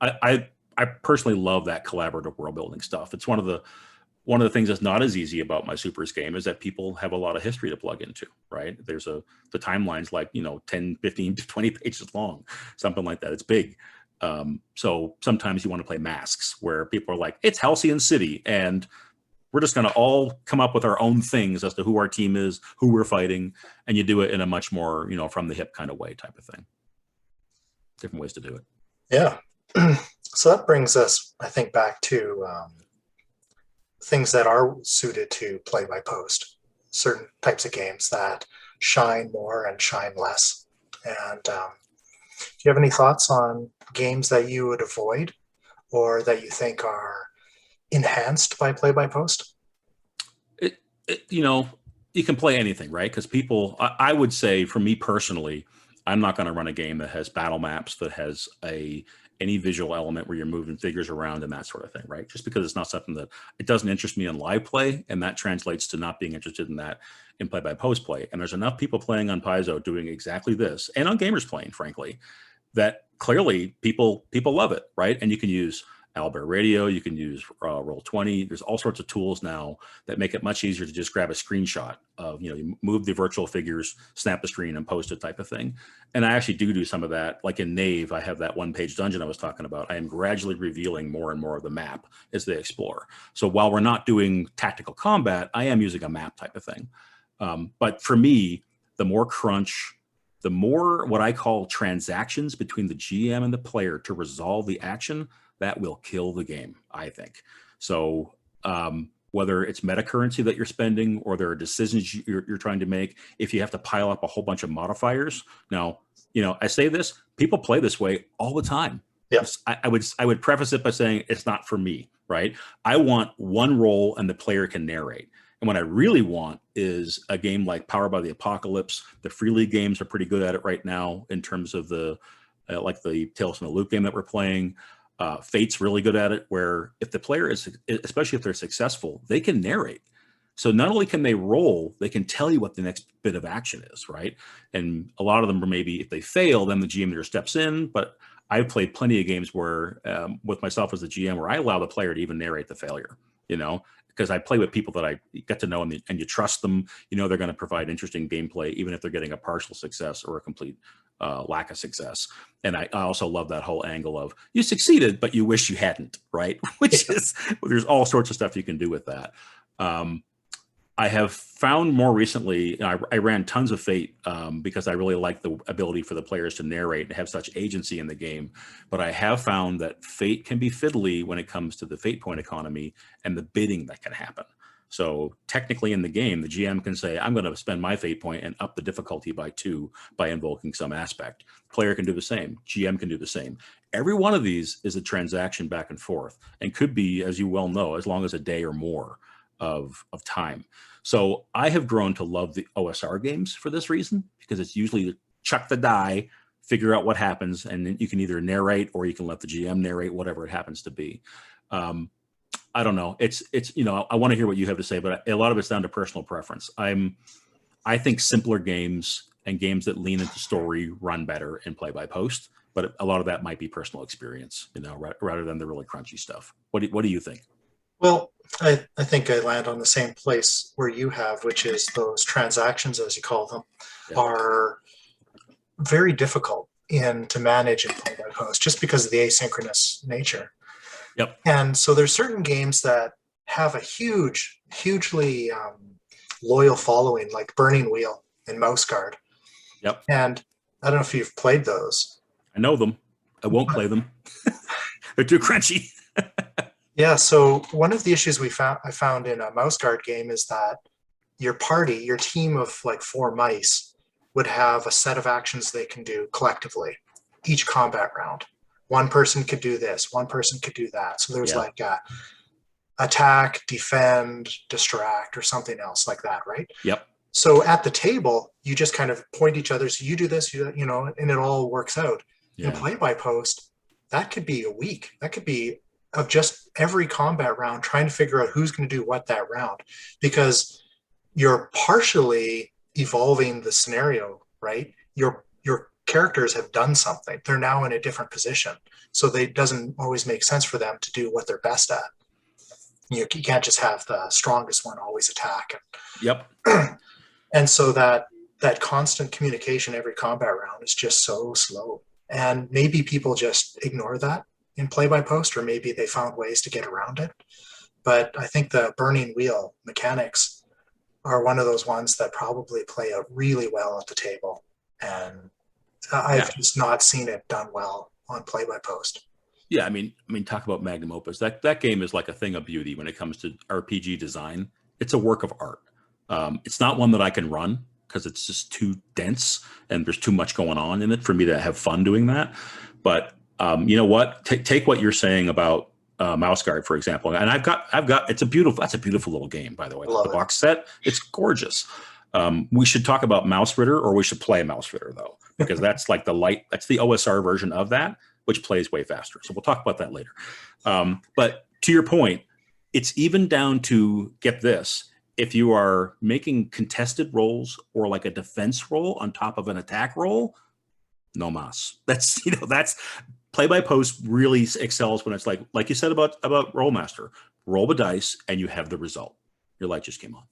I personally love that collaborative world building stuff. It's one of the things that's not as easy about my Supers game is that people have a lot of history to plug into, right? There's the timeline's like 10, 15 to 20 pages long, something like that. It's big. So sometimes you want to play masks where people are like, it's Halcyon City, and we're just going to all come up with our own things as to who our team is, who we're fighting, and you do it in a much more, from the hip kind of way type of thing. Different ways to do it. Yeah. So that brings us, I think, back to things that are suited to play by post, certain types of games that shine more and shine less. And do you have any thoughts on games that you would avoid or that you think are enhanced by play-by-post? You can play anything, right? Because I would say, for me personally, I'm not going to run a game that has battle maps, that has any visual element where you're moving figures around and that sort of thing, right? Just because it's not something that it doesn't interest me in live play, and that translates to not being interested in that in play-by-post play. And there's enough people playing on Paizo doing exactly this, and on Gamers playing, frankly, that clearly people love it, right? And you can use Owlbear Radio, you can use Roll20. There's all sorts of tools now that make it much easier to just grab a screenshot of, you move the virtual figures, snap the screen, and post it type of thing. And I actually do some of that. Like in Knave, I have that one-page dungeon I was talking about. I am gradually revealing more and more of the map as they explore. So while we're not doing tactical combat, I am using a map type of thing. But for me, the more crunch, the more what I call transactions between the GM and the player to resolve the action, that will kill the game, I think. So whether it's meta currency that you're spending or there are decisions you're trying to make, if you have to pile up a whole bunch of modifiers. Now, I say this, people play this way all the time. Yes. I would preface it by saying it's not for me, right? I want one roll and the player can narrate. And what I really want is a game like Power by the Apocalypse. The Free League games are pretty good at it right now in terms of like the Tales from the Loop game that we're playing. Fate's really good at it, where if the player is, especially if they're successful, they can narrate. So not only can they roll, they can tell you what the next bit of action is, right? And a lot of them are maybe, if they fail, then the GM either steps in. But I've played plenty of games where, with myself as the GM, where I allow the player to even narrate the failure, because I play with people that I get to know and you trust them. They're going to provide interesting gameplay, even if they're getting a partial success or a complete lack of success. And I also love that whole angle of you succeeded, but you wish you hadn't, right? Which is, there's all sorts of stuff you can do with that. I have found more recently, I ran tons of Fate because I really like the ability for the players to narrate and have such agency in the game. But I have found that Fate can be fiddly when it comes to the Fate point economy and the bidding that can happen. So technically in the game, the GM can say, I'm going to spend my Fate point and up the difficulty by 2 by invoking some aspect. Player can do the same. GM can do the same. Every one of these is a transaction back and forth and could be, as you well know, as long as a day or more of time. So I have grown to love the OSR games for this reason, because it's usually chuck the die, figure out what happens, and then you can either narrate or you can let the GM narrate, whatever it happens to be. I don't know. It's I want to hear what you have to say, but a lot of it's down to personal preference. I think simpler games and games that lean into story run better in play by post, but a lot of that might be personal experience, rather than the really crunchy stuff. What do you think? Well, I think I land on the same place where you have, which is those transactions, as you call them, are very difficult to manage in play by post, just because of the asynchronous nature. Yep. And so there's certain games that have a hugely loyal following, like Burning Wheel and Mouse Guard. Yep. And I don't know if you've played those. I know them. I won't play them. They're too crunchy. Yeah, so one of the issues I found in a mouse guard game is that your party, your team of like 4 mice, would have a set of actions they can do collectively each combat round. One person could do this, one person could do that. So there's like attack, defend, distract, or something else like that, right? Yep. So at the table, you just kind of point each other. So you do this, you know, and it all works out. Yeah. In play by post, that could be a week. That could be of just every combat round trying to figure out who's going to do what that round, because you're partially evolving the scenario, right? Your characters have done something. They're now in a different position. So it doesn't always make sense for them to do what they're best at. You can't just have the strongest one always attack. Yep. And so that constant communication every combat round is just so slow. And maybe people just ignore that in play by post, or maybe they found ways to get around it. But I think the burning wheel mechanics are one of those ones that probably play out really well at the table. And I've just not seen it done well on play by post. Yeah, I mean, talk about magnum opus. That game is like a thing of beauty when it comes to RPG design. It's a work of art. It's not one that I can run because it's just too dense and there's too much going on in it for me to have fun doing that. But you know what? Take what you're saying about Mouse Guard, for example. And I've got. That's a beautiful little game, by the way. The box set, it's gorgeous. We should talk about Mouse Ritter, or we should play Mouse Ritter though, because that's like that's the OSR version of that, which plays way faster. So we'll talk about that later. But to your point, it's even down to, get this, if you are making contested rolls or like a defense roll on top of an attack roll, no mas. That's play by post really excels when it's like you said about Rollmaster. Roll the dice and you have the result. Your light just came on.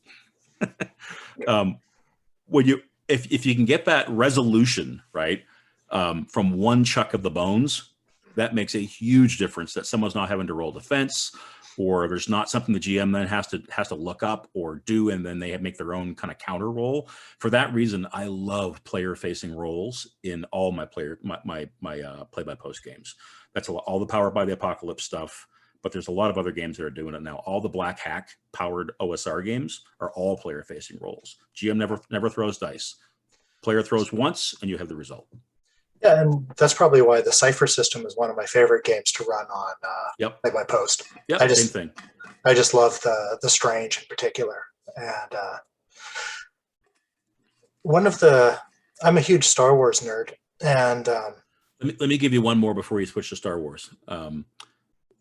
If you can get that resolution right from one chuck of the bones, that makes a huge difference. That someone's not having to roll defense, or there's not something the GM then has to look up or do, and then they make their own kind of counter roll. For that reason, I love player-facing roles in all my play-by-post games. That's all the Powered by the Apocalypse stuff, but there's a lot of other games that are doing it now. All the Black Hack-powered OSR games are all player-facing roles. GM never throws dice. Player throws once, and you have the result. Yeah, and that's probably why the Cypher system is one of my favorite games to run on play by post. Yeah, same thing. I just love the Strange in particular. And I'm a huge Star Wars nerd. And let me give you one more before you switch to Star Wars.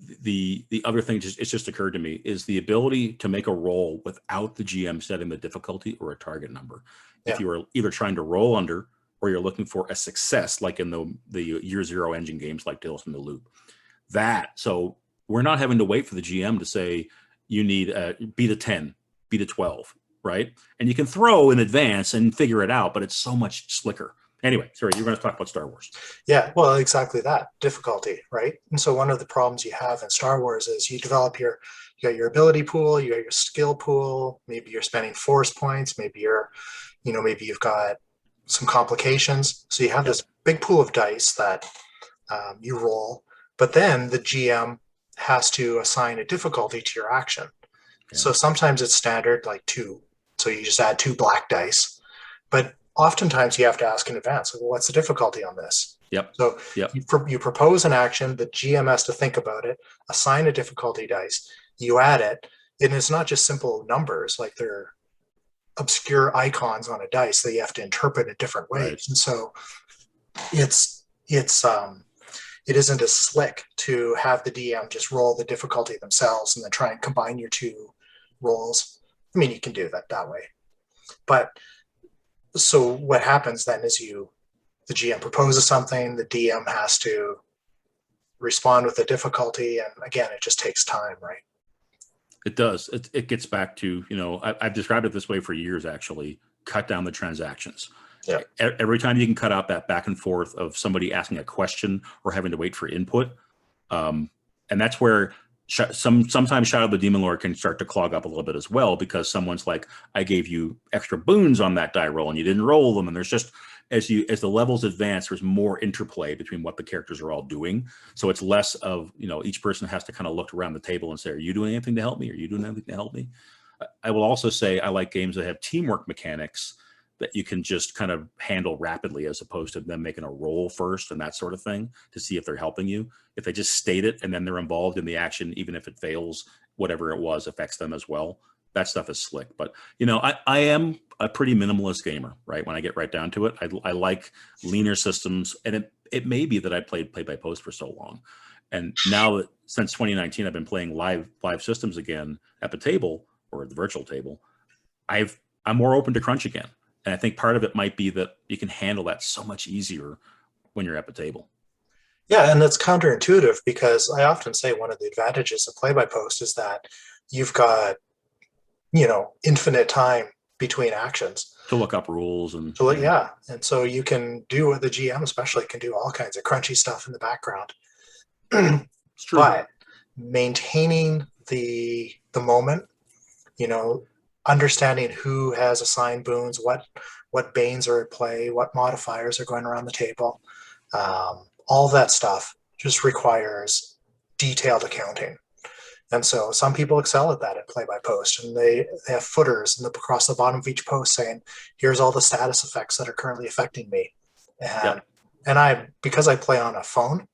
The other thing it's just occurred to me is the ability to make a roll without the GM setting the difficulty or a target number. If you are either trying to roll under, or you're looking for a success, like in the Year Zero engine games like Tales from the Loop. So we're not having to wait for the GM to say, you need beat a 10, beat a 12, right? And you can throw in advance and figure it out, but it's so much slicker. Anyway, sorry, you're going to talk about Star Wars. Yeah, well, exactly that, difficulty, right? And so one of the problems you have in Star Wars is you develop you got your ability pool, you got your skill pool, maybe you're spending force points, maybe you've got some complications. So you have this big pool of dice that you roll, but then the GM has to assign a difficulty to your action. Yeah. So sometimes it's standard, like 2. So you just add 2 black dice. But oftentimes you have to ask in advance, well, what's the difficulty on this? Yep. So you propose an action, the GM has to think about it, assign a difficulty dice, you add it, and it's not just simple numbers, like they're obscure icons on a dice that you have to interpret in different ways. Right. And so it isn't as slick to have the DM just roll the difficulty themselves and then try and combine your 2 rolls. I mean, you can do that way. But so what happens then is the GM proposes something, the DM has to respond with the difficulty, and again, it just takes time, right? It does. It gets back to, I've described it this way for years, actually, cut down the transactions. Yeah. Every time you can cut out that back and forth of somebody asking a question or having to wait for input. And that's where sometimes Shadow of the Demon Lord can start to clog up a little bit as well, because someone's like, I gave you extra boons on that die roll and you didn't roll them. And there's just, as the levels advance, there's more interplay between what the characters are all doing. So it's less of, each person has to kind of look around the table and say, are you doing anything to help me? Are you doing anything to help me? I will also say I like games that have teamwork mechanics that you can just kind of handle rapidly, as opposed to them making a roll first and that sort of thing to see if they're helping you. If they just state it and then they're involved in the action, even if it fails, whatever it was affects them as well. That stuff is slick. But, I am a pretty minimalist gamer, right? When I get right down to it, I like leaner systems. And it may be that I played play-by-post for so long. And now that since 2019, I've been playing live systems again at the table or the virtual table. I'm more open to crunch again. And I think part of it might be that you can handle that so much easier when you're at the table. Yeah, and that's counterintuitive, because I often say one of the advantages of play-by-post is that you've got, infinite time between actions. To look up rules and... Yeah, and so you can do, the GM especially can do all kinds of crunchy stuff in the background. It's true. But maintaining the moment, understanding who has assigned boons, what banes are at play, what modifiers are going around the table, all that stuff just requires detailed accounting. And so some people excel at that in play-by-post, and they have footers across the bottom of each post saying, here's all the status effects that are currently affecting me. And because I play on a phone,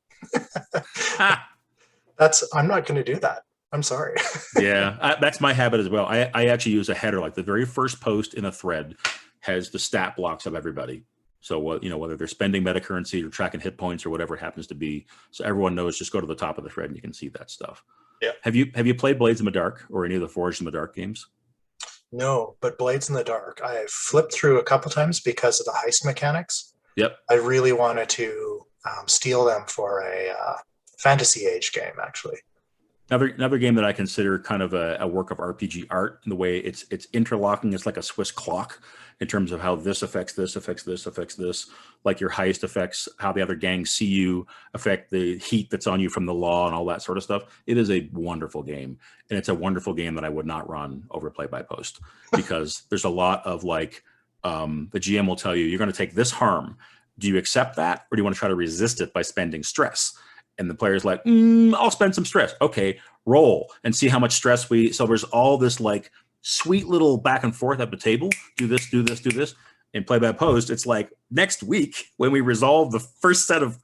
I'm not going to do that. I'm sorry. Yeah, that's my habit as well. I actually use a header. Like the very first post in a thread has the stat blocks of everybody. So whether they're spending meta currency or tracking hit points or whatever it happens to be, so everyone knows, just go to the top of the thread and you can see that stuff. Yeah. Have you played Blades in the Dark or any of the Forged in the Dark games? No, but Blades in the Dark, I've flipped through a couple times because of the heist mechanics. Yep. I really wanted to steal them for a fantasy age game, actually. Another game that I consider kind of a work of RPG art, in the way it's interlocking. It's like a Swiss clock in terms of how this affects this, affects this, affects this. Like your heist affects how the other gangs see you, affect the heat that's on you from the law and all that sort of stuff. It is a wonderful game. And it's a wonderful game that I would not run over play-by-post, because there's a lot of like, the GM will tell you, you're going to take this harm. Do you accept that? Or do you want to try to resist it by spending stress? And the player's like, I'll spend some stress. Okay, roll and see how much stress so there's all this like sweet little back and forth at the table. Do this, do this, do this. In play-by-post, it's like next week when we resolve the first set of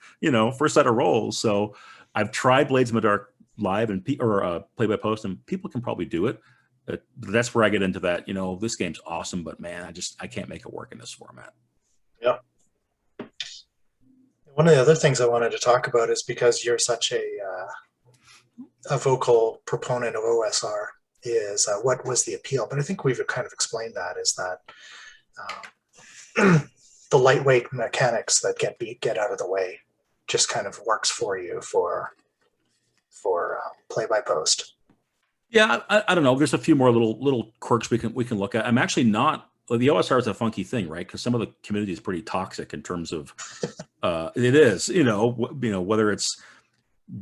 rolls. So I've tried Blades in the Dark live and play-by-post, and people can probably do it. But that's where I get into that. This game's awesome, but man, I can't make it work in this format. Yeah. One of the other things I wanted to talk about is, because you're such a vocal proponent of OSR, is what was the appeal? But I think we've kind of explained that, is that the lightweight mechanics that get out of the way just kind of works for you for play-by-post. Yeah, I don't know. There's a few more little quirks we can look at. I'm actually not. The OSR is a funky thing, right? Because some of the community is pretty toxic in terms of it is, whether it's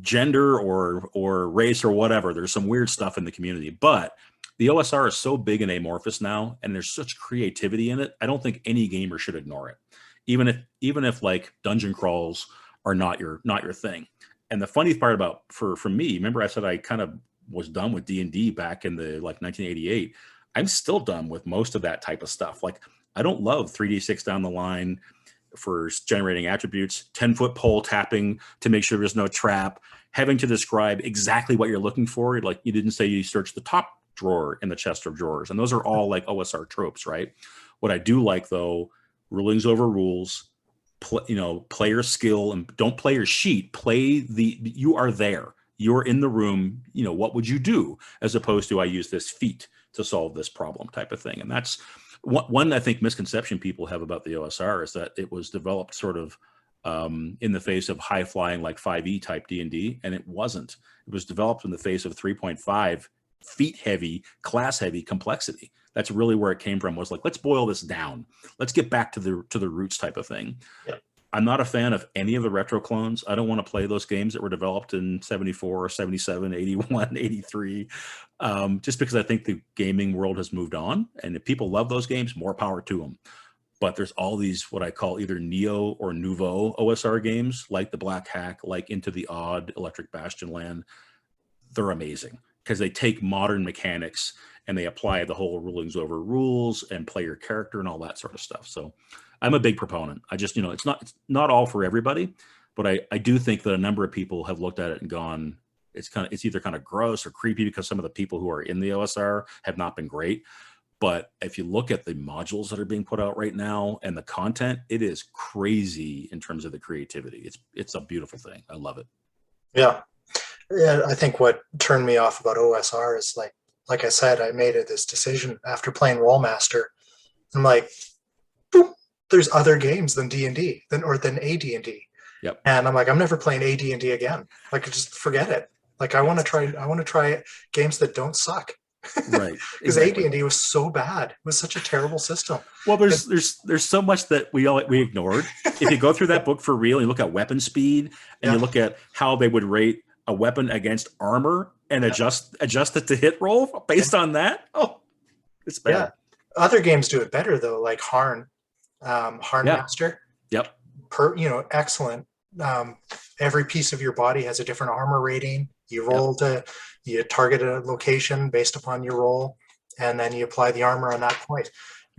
gender or race or whatever. There's some weird stuff in the community, but the OSR is so big and amorphous now, and there's such creativity in it. I don't think any gamer should ignore it, even if like dungeon crawls are not your thing. And the funny part about for me, remember I said I kind of was done with D&D back in the like 1988. I'm still done with most of that type of stuff. Like I don't love 3d6 down the line for generating attributes, 10-foot pole tapping to make sure there's no trap, having to describe exactly what you're looking for. Like you didn't say you search the top drawer in the chest of drawers. And those are all like OSR tropes, right? What I do like though, rulings over rules, player skill, and don't play your sheet, you are there. You're in the room, what would you do? As opposed to I use this feat to solve this problem type of thing. And that's one I think misconception people have about the OSR, is that it was developed sort of in the face of high flying like 5e type D&D, and it wasn't. It was developed in the face of 3.5 feat heavy, class heavy complexity. That's really where it came from, was like, let's boil this down. Let's get back to the roots type of thing. Yeah. I'm not a fan of any of the retro clones. I don't want to play those games that were developed in 74, 77, 81, 83, just because I think the gaming world has moved on. And if people love those games, more power to them. but there's all these what I call either neo or nouveau OSR games, like the Black Hack, like Into the Odd, Electric Bastion Land. They're amazing because they take modern mechanics and they apply the whole rulings over rules and play your character and all that sort of stuff. So I'm a big proponent. I just, it's not all for everybody, but I do think that a number of people have looked at it and gone, it's either kind of gross or creepy because some of the people who are in the OSR have not been great. But if you look at the modules that are being put out right now and the content, it is crazy in terms of the creativity. It's a beautiful thing. I love it. Yeah. Yeah, I think what turned me off about OSR is like I said, I made this decision after playing Rollmaster. I'm like, boop, there's other games than D&D, than AD&D. Yep. And I'm like, I'm never playing AD&D again. Like, just forget it. Like, I want to try games that don't suck. Right. Because AD&D was so bad. It was such a terrible system. Well, there's so much that we ignored. If you go through that book for real, you look at weapon speed and you look at how they would rate a weapon against armor and adjust it to hit roll based on that. Oh, it's bad. Yeah. Other games do it better though, like Harn Master. Yep. Excellent. Every piece of your body has a different armor rating. You roll you target a location based upon your roll, and then you apply the armor on that point.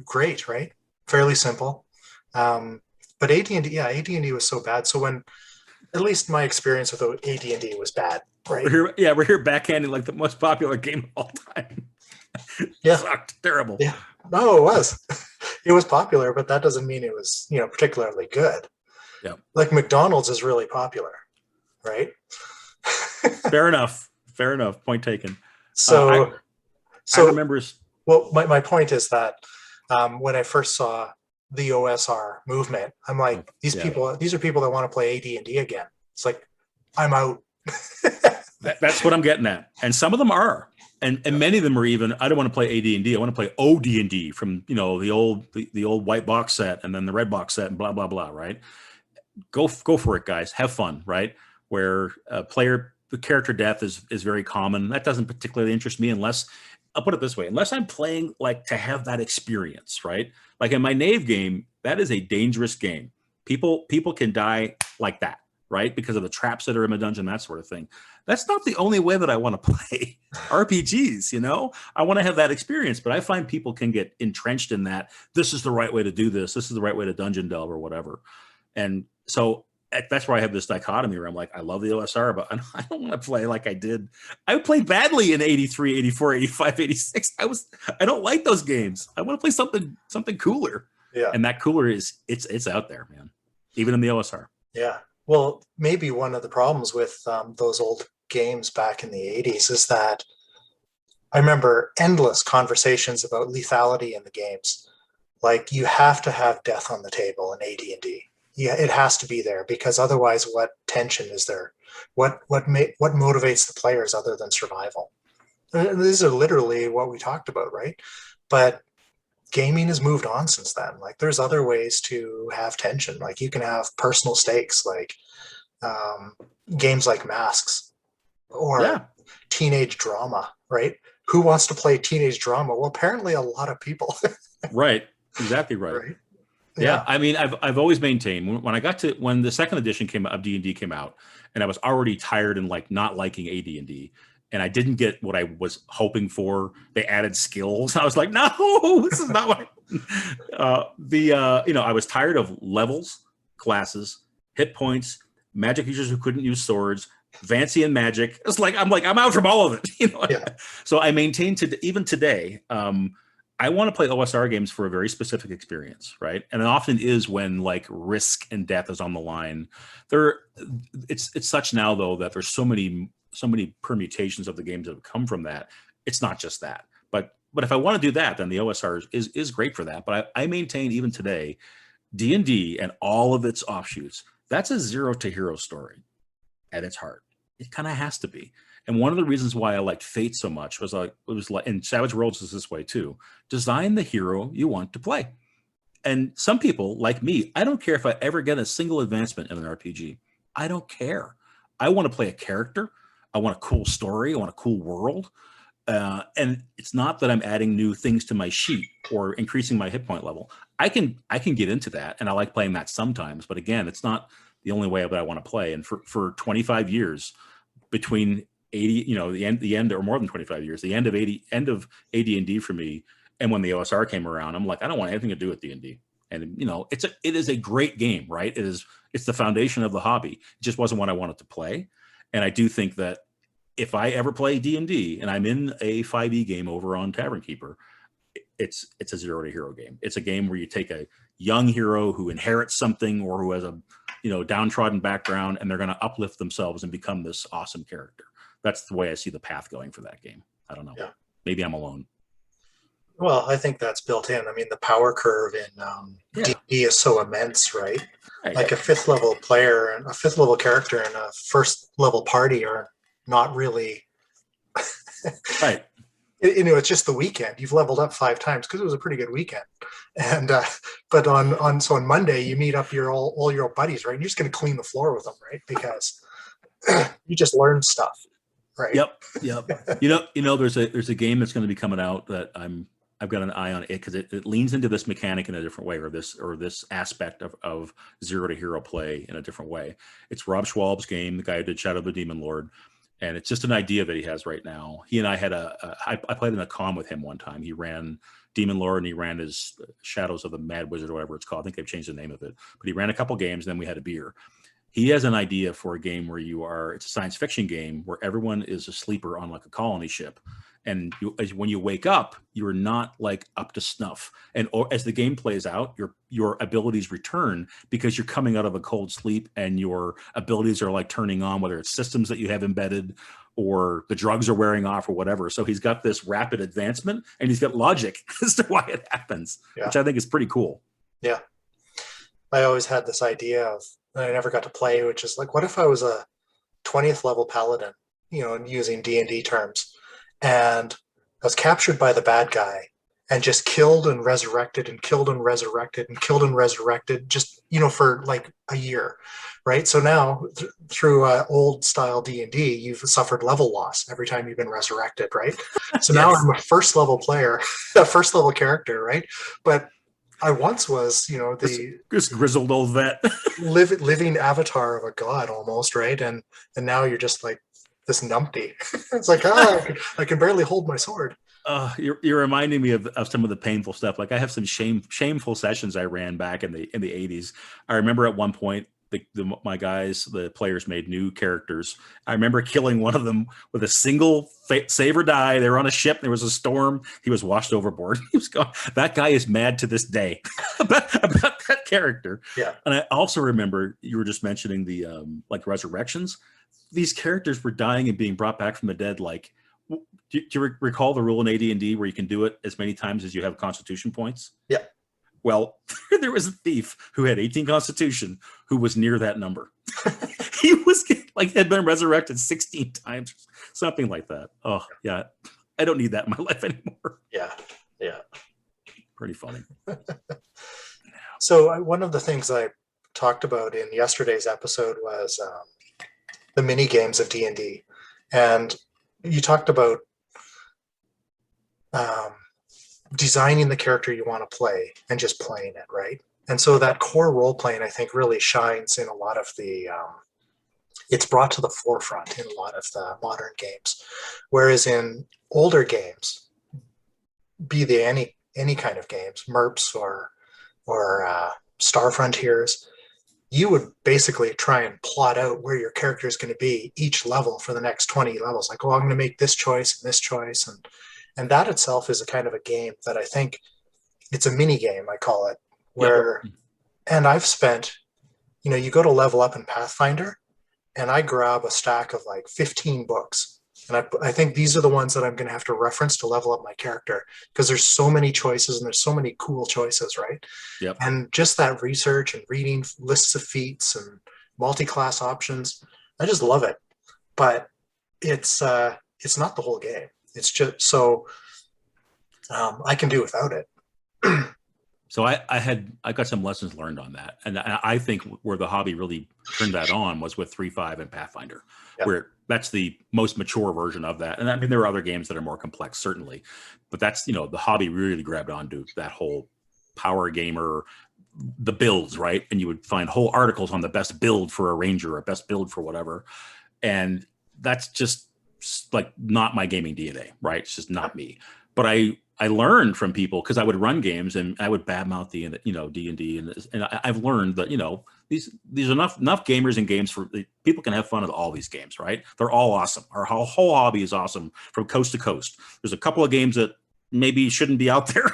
Great, right? Fairly simple. But AD&D was so bad. So when, at least my experience with AD&D was bad, right? We're here backhanding like the most popular game of all time. Yeah. Sucked. Terrible. Yeah. No, it was. It was popular, but that doesn't mean it was, particularly good. Yeah. Like McDonald's is really popular, right? Fair enough. Point taken. So I remember. Well, my point is that when I first saw the OSR movement, I'm like, these are people that want to play AD&D again. It's like, I'm out. That's what I'm getting at. And some of them are. And many of them are even, I don't want to play AD&D. I want to play OD&D from, the old white box set and then the red box set and blah, blah, blah, right? Go for it, guys. Have fun, right? Where the character death is very common. That doesn't particularly interest me unless, I'll put it this way, unless I'm playing like to have that experience, right? Like in my Knave game, that is a dangerous game. People can die like that, right? Because of the traps that are in the dungeon, that sort of thing. That's not the only way that I want to play RPGs, I want to have that experience, but I find people can get entrenched in that. This is the right way to do this. This is the right way to dungeon delve or whatever. And so that's where I have this dichotomy where I'm like, I love the OSR, but I don't want to play like I did. I played badly in 83, 84, 85, 86. I don't like those games. I want to play something cooler. Yeah. And that cooler it's out there, man. Even in the OSR. Yeah. Well, maybe one of the problems with those old games back in the 80s is that I remember endless conversations about lethality in the games. Like, you have to have death on the table in AD&D. Yeah, it has to be there, because otherwise what tension is there? What motivates the players other than survival? These are literally what we talked about, right? But gaming has moved on since then. Like, there's other ways to have tension. Like, you can have personal stakes, like games like Masks or teenage drama, right? Who wants to play teenage drama? Well, apparently a lot of people. Right. Exactly right. Right? Yeah, I mean, I've always maintained when the second edition of D&D came out, and I was already tired and like not liking AD&D, and I didn't get what I was hoping for. They added skills. I was like, no, this is not what. I was tired of levels, classes, hit points, magic users who couldn't use swords, Vancian magic. I'm out from all of it. So I maintained even today. I want to play OSR games for a very specific experience, right? And it often is when like risk and death is on the line. It's such now though that there's so many permutations of the games that have come from that. It's not just that, but if I want to do that, then the OSR is great for that. But I maintain even today, D&D and all of its offshoots, that's a zero to hero story at its heart. It kind of has to be. And one of the reasons why I liked Fate so much was and Savage Worlds is this way too. Design the hero you want to play. And some people, like me, I don't care if I ever get a single advancement in an RPG. I don't care. I want to play a character. I want a cool story. I want a cool world. And it's not that I'm adding new things to my sheet or increasing my hit point level. I can get into that, and I like playing that sometimes. But again, it's not the only way that I want to play. And for 25 years, between 80, the end or more than 25 years, the end of AD&D for me, and when the OSR came around, I'm like, I don't want anything to do with D&D. And it is a great game, right? It's the foundation of the hobby. It just wasn't what I wanted to play. And I do think that if I ever play D&D and I'm in a 5e game over on Tavern Keeper, it's a 0 to hero game. It's a game where you take a young hero who inherits something or who has a downtrodden background, and they're going to uplift themselves and become this awesome character. That's the way I see the path going for that game. I don't know. Yeah. Maybe I'm alone. Well, I think that's built in. I mean, the power curve in D&D is so immense, right? Like a 5th level player and a 5th level character and a 1st level party are not really right. It's just the weekend. You've leveled up 5 times because it was a pretty good weekend. And but on Monday you meet up all your old buddies, right? And you're just going to clean the floor with them, right? Because you just learned stuff, right? Yep. There's a game that's going to be coming out that I've got an eye on it because it leans into this mechanic in a different way, or this aspect of 0 to hero play in a different way. It's Rob Schwalb's game, the guy who did Shadow of the Demon Lord. And it's just an idea that he has right now. He and I had I played in a con with him one time. He ran Demon Lord and he ran his Shadows of the Mad Wizard or whatever it's called. I think they've changed the name of it. But he ran a couple games and then we had a beer. He has an idea for a game where it's a science fiction game where everyone is a sleeper on like a colony ship. And when you wake up, you're not like up to snuff. And as the game plays out, your abilities return because you're coming out of a cold sleep and your abilities are like turning on, whether it's systems that you have embedded or the drugs are wearing off or whatever. So he's got this rapid advancement and he's got logic as to why it happens, which I think is pretty cool. Yeah. I always had this idea of, I never got to play, which is like, what if I was a 20th level paladin, using D&D terms, and I was captured by the bad guy and just killed and resurrected and killed and resurrected and killed and resurrected just, for like a year, right? So now through old style D&D, you've suffered level loss every time you've been resurrected, right? So now I'm a 1st level player, a 1st level character, right? But I once was, this grizzled old vet, living avatar of a god almost, right? And now you're just like this numpty. It's like, I can barely hold my sword. You're reminding me of some of the painful stuff. Like I have some shameful sessions I ran back in the 80s. I remember at one point the players made new characters. I remember killing one of them with a single save or die. They were on a ship. There was a storm. He was washed overboard. He was gone. That guy is mad to this day about that character. Yeah. And I also remember you were just mentioning the like resurrections. These characters were dying and being brought back from the dead. Like, do you recall the rule in AD&D where you can do it as many times as you have constitution points? Yeah. Well, there was a thief who had 18 constitution who was near that number. He was had been resurrected 16 times, something like that. Oh, yeah. I don't need that in my life anymore. Yeah. Yeah. Pretty funny. So one of the things I talked about in yesterday's episode was the mini games of D&D. And you talked about designing the character you want to play and just playing it, right? And so that core role playing, I think, really shines in a lot of the it's brought to the forefront in a lot of the modern games. Whereas in older games, be they any kind of games, MERPs or Star Frontiers, you would basically try and plot out where your character is going to be each level for the next 20 levels. Like, oh, I'm going to make this choice and this choice. And that itself is a kind of a game that I think it's a mini game, I call it, where, and I've spent, you go to level up in Pathfinder and I grab a stack of like 15 books. And I think these are the ones that I'm going to have to reference to level up my character because there's so many choices and there's so many cool choices, right? Yep. And just that research and reading lists of feats and multi-class options, I just love it. But it's not the whole game. It's just so I can do without it. So I got some lessons learned on that, and I think where the hobby really turned that on was with 3.5 and Pathfinder, where that's the most mature version of that. And I mean, there are other games that are more complex, certainly, but that's, the hobby really grabbed onto that whole power gamer, the builds, right? And you would find whole articles on the best build for a ranger or best build for whatever, and that's just like not my gaming DNA, right? It's just not me. But I learned from people, because I would run games and I would badmouth D&D, and I've learned that these are enough gamers and games for people can have fun with all these games, right? They're all awesome. Our whole hobby is awesome from coast to coast. There's a couple of games that maybe shouldn't be out there,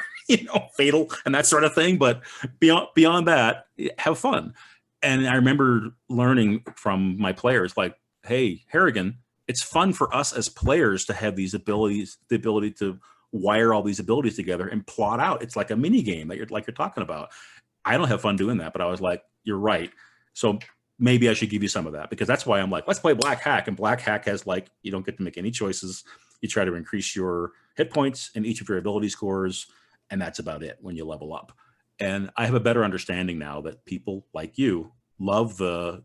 Fatal and that sort of thing, but beyond that, have fun. And I remember learning from my players, like, hey, Harrigan, it's fun for us as players to have these abilities, the ability to wire all these abilities together and plot out. It's like a mini game that you're talking about. I don't have fun doing that, but I was like, you're right. So maybe I should give you some of that, because that's why I'm like, let's play Black Hack. And Black Hack has, like, you don't get to make any choices. You try to increase your hit points and each of your ability scores, and that's about it when you level up. And I have a better understanding now that people like you love the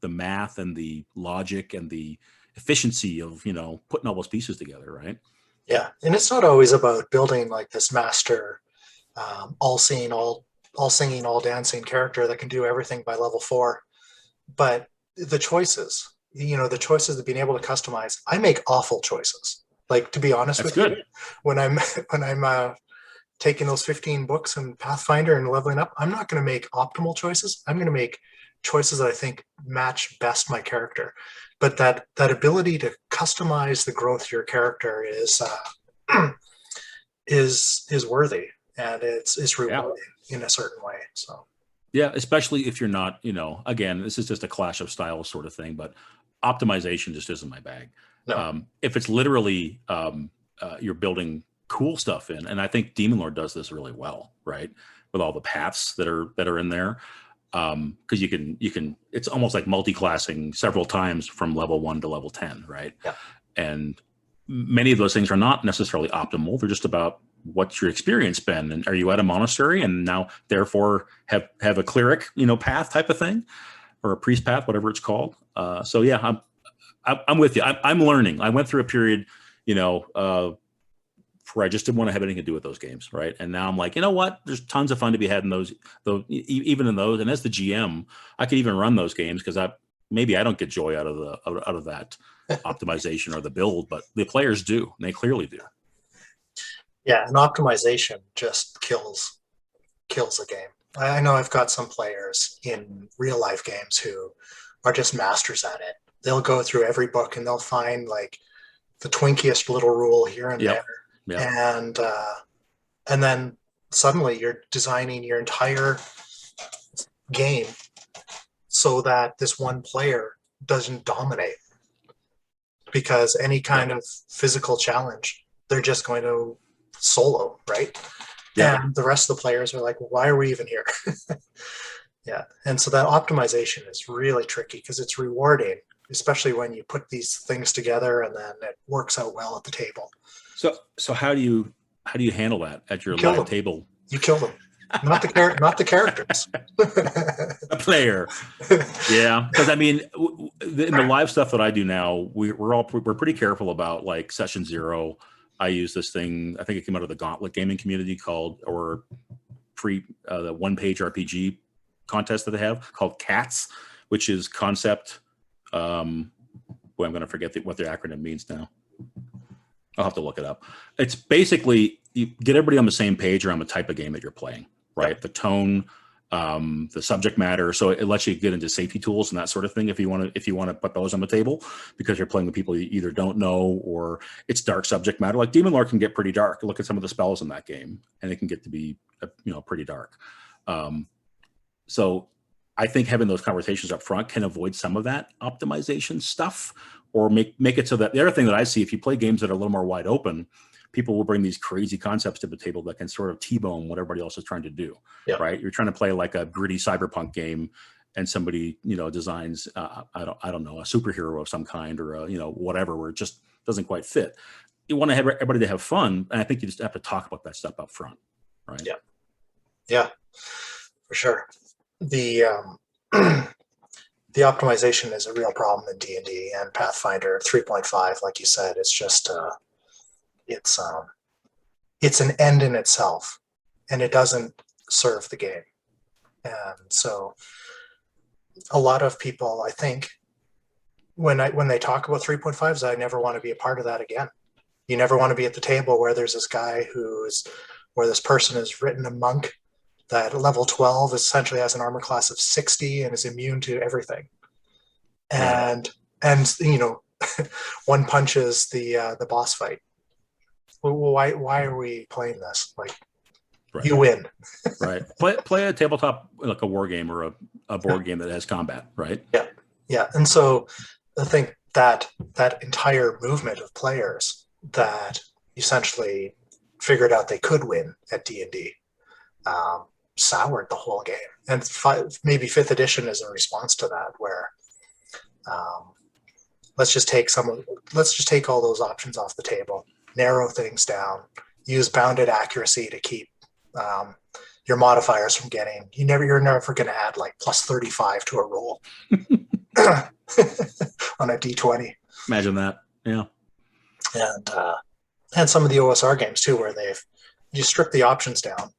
math and the logic and the efficiency of, putting all those pieces together, right? Yeah, and it's not always about building like this master, all-seeing, all-singing, all-dancing character that can do everything by level 4. But the choices, the choices of being able to customize, I make awful choices. Like, to be honest with you, when I'm taking those 15 books in Pathfinder and leveling up, I'm not going to make optimal choices. I'm going to make choices that I think match best my character. But that ability to customize the growth of your character is worthy, and it's rewarding in a certain way. So yeah, especially if you're not, again, this is just a clash of styles sort of thing, but optimization just isn't my bag. No. If it's literally you're building cool stuff in, and I think Demon Lord does this really well, right? With all the paths that are in there. Because you can it's almost like multi-classing several times from level 1 to level 10, right? Yeah. And many of those things are not necessarily optimal. They're just about what's your experience been, and are you at a monastery and now therefore have a cleric path type of thing, or a priest path, whatever it's called. So yeah, I'm with you. I'm learning. I went through a period where I just didn't want to have anything to do with those games, right? And now I'm like, you know what? There's tons of fun to be had in those, even in those. And as the GM, I could even run those games, because maybe I don't get joy out of that optimization or the build, but the players do, and they clearly do. Yeah, and optimization just kills a game. I know I've got some players in real life games who are just masters at it. They'll go through every book and they'll find like the twinkiest little rule here and there. Yeah. And then suddenly you're designing your entire game so that this one player doesn't dominate, because any kind of physical challenge, they're just going to solo, right? Yeah. And the rest of the players are like, why are we even here? Yeah. And so that optimization is really tricky, because it's rewarding, especially when you put these things together and then it works out well at the table. So how do you handle that at your live table? You kill them, not the characters. A player. Yeah, because I mean, in the live stuff that I do now, we're pretty careful about, like, session 0. I use this thing. I think it came out of the Gauntlet gaming community the one-page RPG contest that they have called CATS, which is concept. I'm going to forget what the acronym means now. I'll have to look it up. It's basically you get everybody on the same page around the type of game that you're playing, right? Yep. The tone, the subject matter. So it lets you get into safety tools and that sort of thing if you want to put those on the table, because you're playing with people you either don't know, or it's dark subject matter. Like Demon Lore can get pretty dark. Look at some of the spells in that game, and it can get to be pretty dark. So I think having those conversations up front can avoid some of that optimization stuff, or make it so that the other thing that I see, if you play games that are a little more wide open, people will bring these crazy concepts to the table that can sort of T-bone what everybody else is trying to do, right? You're trying to play like a gritty cyberpunk game, and somebody, designs, I don't know, a superhero of some kind, or whatever, where it just doesn't quite fit. You want to have everybody to have fun, and I think you just have to talk about that stuff up front, right? Yeah. Yeah, for sure. The the optimization is a real problem in D&D and Pathfinder 3.5. Like you said, it's just it's an end in itself, and it doesn't serve the game. And so a lot of people, I think, when they talk about 3.5s, I never want to be a part of that again. You never want to be at the table where there's this guy where this person has written a monk that level 12 essentially has an armor class of 60 and is immune to everything. And one punches the boss fight. Well, why are we playing this? Like, right. You win. Right. Play a tabletop, like a war game or a board game that has combat, right? Yeah. Yeah. And so I think that entire movement of players that essentially figured out they could win at D&D soured the whole game. And maybe 5th edition is a response to that, where let's just take all those options off the table, narrow things down, use bounded accuracy to keep your modifiers from getting. You're never going to add like plus 35 to a roll on a D20. Imagine that. Yeah. And some of the OSR games too, where you strip the options down,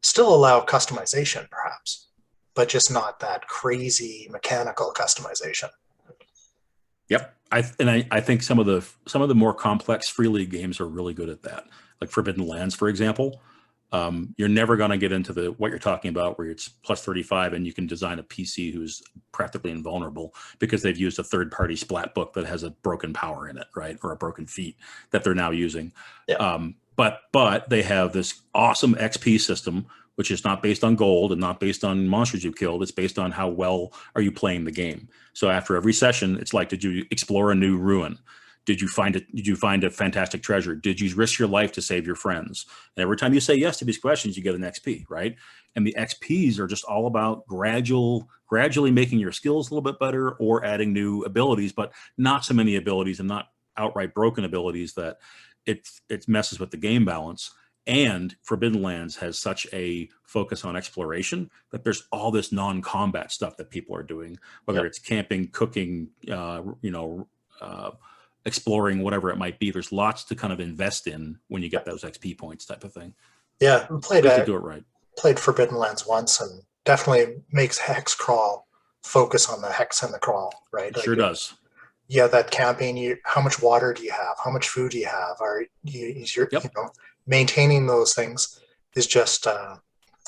still allow customization perhaps, but just not that crazy mechanical customization. Yep. I think some of the more complex free league games are really good at that. Like Forbidden Lands, for example. You're never going to get into what you're talking about, where it's plus 35 and you can design a PC who's practically invulnerable because they've used a third-party splat book that has a broken power in it, right? Or a broken feat that they're now using. Yeah. But they have this awesome XP system, which is not based on gold and not based on monsters you've killed. It's based on how well are you playing the game. So after every session, it's like, did you explore a new ruin? Did you find a fantastic treasure? Did you risk your life to save your friends? And every time you say yes to these questions, you get an XP, right? And the XPs are just all about gradually making your skills a little bit better or adding new abilities, but not so many abilities and not outright broken abilities that it messes with the game balance. And Forbidden Lands has such a focus on exploration that there's all this non-combat stuff that people are doing, whether it's camping, cooking, exploring, whatever it might be. There's lots to kind of invest in when you get those XP points type of thing. Yeah, we played do it right. Played Forbidden Lands once, and definitely makes Hex Crawl focus on the hex and the crawl, right? It sure does. Yeah, that camping. How much water do you have? How much food do you have? Maintaining those things is just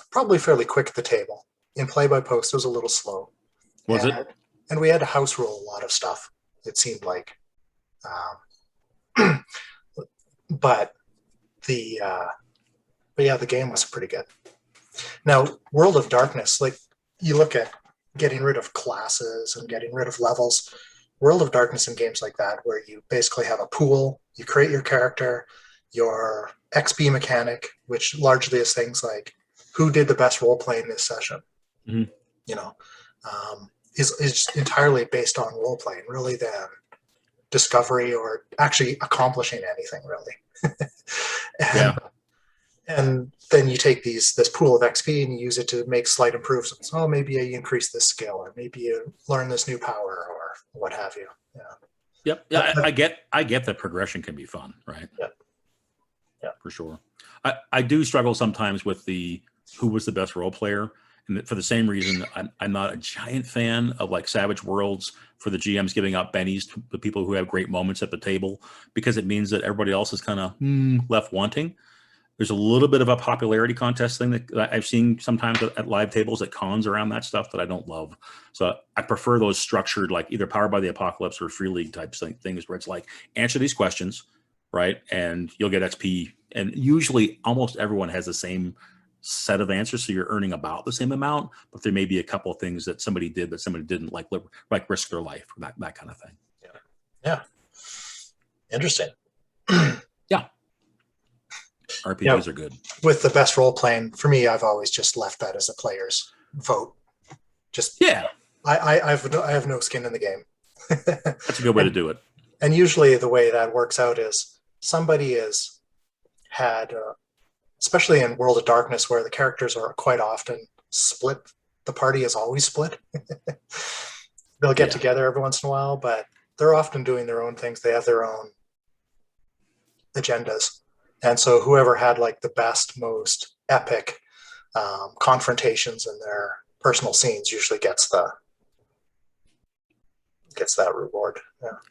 probably fairly quick at the table. In Play by Post, it was a little slow. Was it? And we had to house rule a lot of stuff. It seemed like. But the game was pretty good. Now, World of Darkness, like you look at getting rid of classes and getting rid of levels. World of Darkness in games like that, where you basically have a pool, you create your character, your XP mechanic, which largely is things like who did the best role playing this session, is entirely based on role playing, really, than discovery or actually accomplishing anything, really. And then you take this pool of XP and you use it to make slight improvements. Oh, maybe you increase this skill, or maybe you learn this new power, or what have you. Yeah. Yep. Yeah, I get that progression can be fun, right? Yeah. Yeah. For sure. I do struggle sometimes with who was the best role player. And for the same reason, I'm not a giant fan of like Savage Worlds for the GMs giving out bennies to the people who have great moments at the table, because it means that everybody else is kind of left wanting. There's a little bit of a popularity contest thing that I've seen sometimes at live tables at cons around that stuff that I don't love. So I prefer those structured, like either Powered by the Apocalypse or Free League type things where it's like, answer these questions, right? And you'll get XP. And usually almost everyone has the same set of answers, so you're earning about the same amount, but there may be a couple of things that somebody did that somebody didn't, like risk their life, or that kind of thing. Yeah. Interesting. Yeah. RPGs are good. With the best role playing, for me, I've always just left that as a player's vote. I have no skin in the game. That's a good way to do it. And usually the way that works out is somebody has had especially in World of Darkness, where the characters are quite often split. The party is always split. They'll get together every once in a while, but they're often doing their own things. They have their own agendas. And so whoever had like the best, most epic confrontations in their personal scenes usually gets that reward.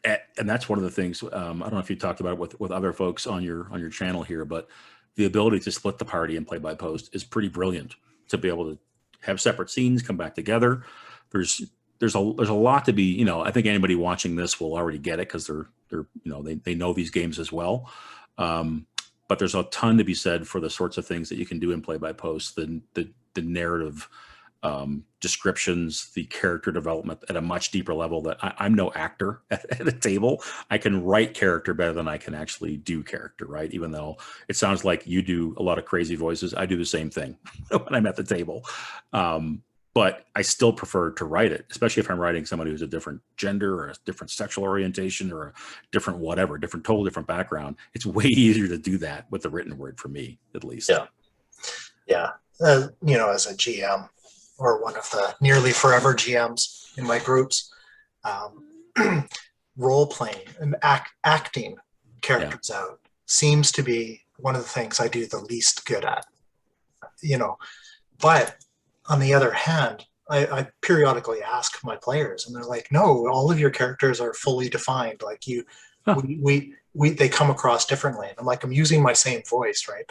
Yeah. And that's one of the things, I don't know if you talked about it with other folks on your channel here, but the ability to split the party and play by post is pretty brilliant, to be able to have separate scenes come back together. There's a lot to be, you know, I think anybody watching this will already get it, because they're you know, they know these games as well. But there's a ton to be said for the sorts of things that you can do in play by post, the narrative descriptions, the character development at a much deeper level. That I'm no actor at a table. I can write character better than I can actually do character, right? Even though it sounds like you do a lot of crazy voices, I do the same thing when I'm at the table. But I still prefer to write it, especially if I'm writing somebody who's a different gender or a different sexual orientation or a different whatever, total different background. It's way easier to do that with the written word, for me, at least. Yeah. Yeah. You know, as a GM, or one of the nearly forever GMs in my groups, role playing and acting characters out seems to be one of the things I do the least good at, you know. But on the other hand, I periodically ask my players, and they're like, no, all of your characters are fully defined. Like they come across differently. And I'm like, I'm using my same voice, right?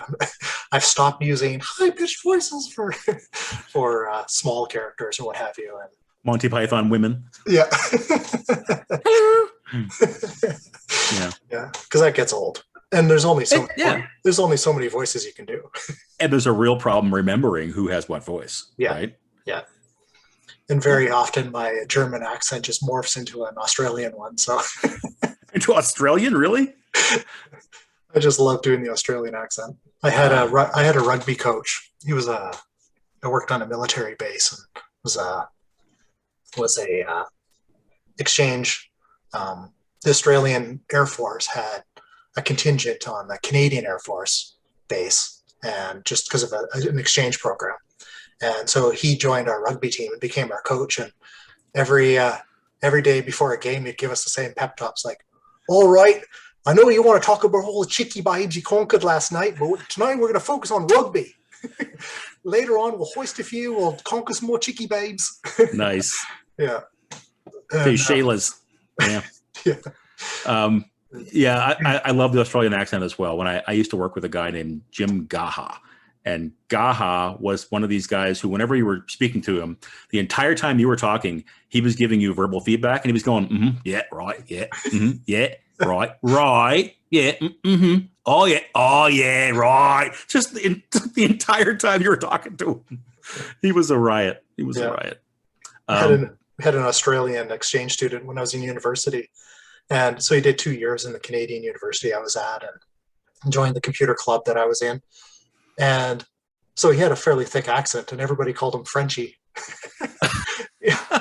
I've stopped using high-pitched voices for small characters or what have you. And Monty Python women. Yeah. Hello. Yeah, because that gets old. And there's only so many voices you can do. And there's a real problem remembering who has what voice. Yeah. Right? Yeah. And very often my German accent just morphs into an Australian one. So into Australian, really? I just love doing the Australian accent. I had a rugby coach. He was I worked on a military base, and was a exchange. The Australian Air Force had a contingent on the Canadian Air Force base, and just because of an exchange program. And so he joined our rugby team and became our coach. And every day before a game, he'd give us the same pep talks, like, all right, I know you want to talk about all the chicky babes you conquered last night, but tonight we're going to focus on rugby. Later on, we'll hoist a few, we'll conquer some more chicky babes. Nice. Yeah. Hey, Shayla's. Yeah. Yeah. I love the Australian accent as well. When I used to work with a guy named Jim Gaha. And Gaha was one of these guys who, whenever you were speaking to him, the entire time you were talking, he was giving you verbal feedback, and he was going, yeah, right, yeah, yeah, right, yeah, oh yeah, right. Just the entire time you were talking to him, he was a riot. He was a riot. I had an Australian exchange student when I was in university, and so he did 2 years in the Canadian university I was at, and joined the computer club that I was in. And so he had a fairly thick accent, and everybody called him Frenchie.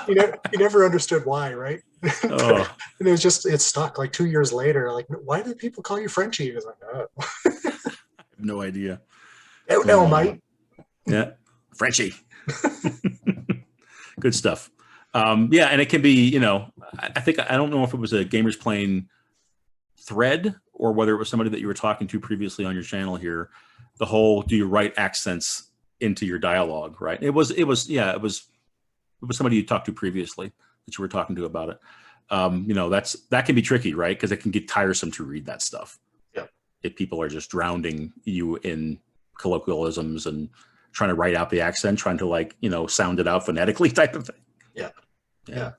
He never understood why, right? And it stuck. Like 2 years later, like, why did people call you Frenchie? He was like, oh. I have no idea. No, mate. Yeah, Frenchie. Good stuff. Yeah, and it can be, you know, I don't know if it was a Gamers Playing thread or whether it was somebody that you were talking to previously on your channel here. The whole, do you write accents into your dialogue, right? It was somebody you talked to previously that you were talking to about it. You know, that can be tricky, right? Because it can get tiresome to read that stuff. Yeah. If people are just drowning you in colloquialisms and trying to write out the accent, trying to, like, you know, sound it out phonetically type of thing. Yeah.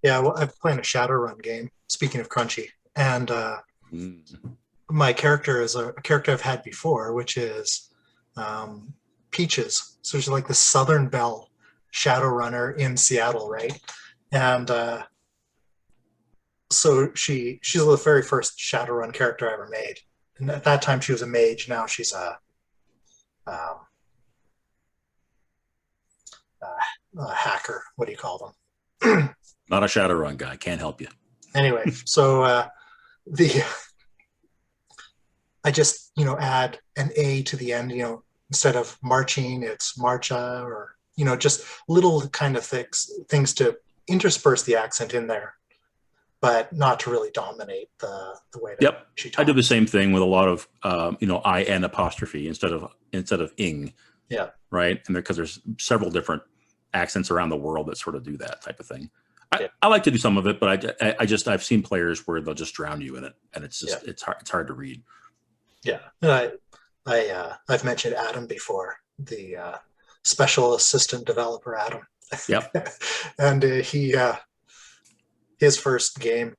Well, I'm playing a Shadowrun game, speaking of crunchy. And my character is a character I've had before, which is Peaches. So she's like the Southern Belle Shadowrunner in Seattle, right? And so she's the very first Shadowrun character I ever made. And at that time she was a mage. Now she's a hacker. What do you call them? Not a Shadowrun guy. Can't help you. Anyway, so I just, add an A to the end, instead of marching, it's marcha, or, just little kind of things to intersperse the accent in there, but not to really dominate the way that Yep. she talks. I do the same thing with a lot of, I-N apostrophe instead of ing. Yeah. Right. And because there's several different accents around the world that sort of do that type of thing. Yeah. I like to do some of it, but I've seen players where they'll just drown you in it, and it's just it's hard to read. Yeah, and I've mentioned Adam before, the special assistant developer Adam. Yep. And his first game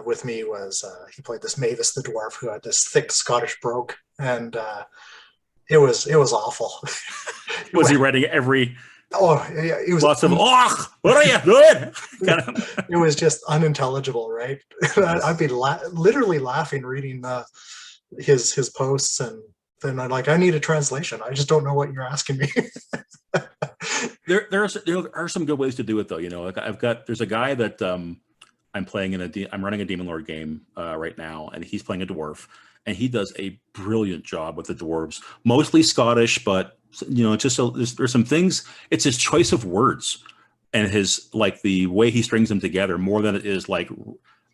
with me was he played this Mavis the dwarf who had this thick Scottish brogue, and it was awful. Was he writing every? Oh, yeah, it was lots of what are you doing? It was just unintelligible, right? I'd be literally laughing reading his posts, and then I'm like, I need a translation. I just don't know what you're asking me. there are some good ways to do it, though. Like there's a guy that I'm playing I'm running a Demon Lord game right now, and he's playing a dwarf, and he does a brilliant job with the dwarves, mostly Scottish, but it's just there's some things. It's his choice of words and his like the way he strings them together more than it is like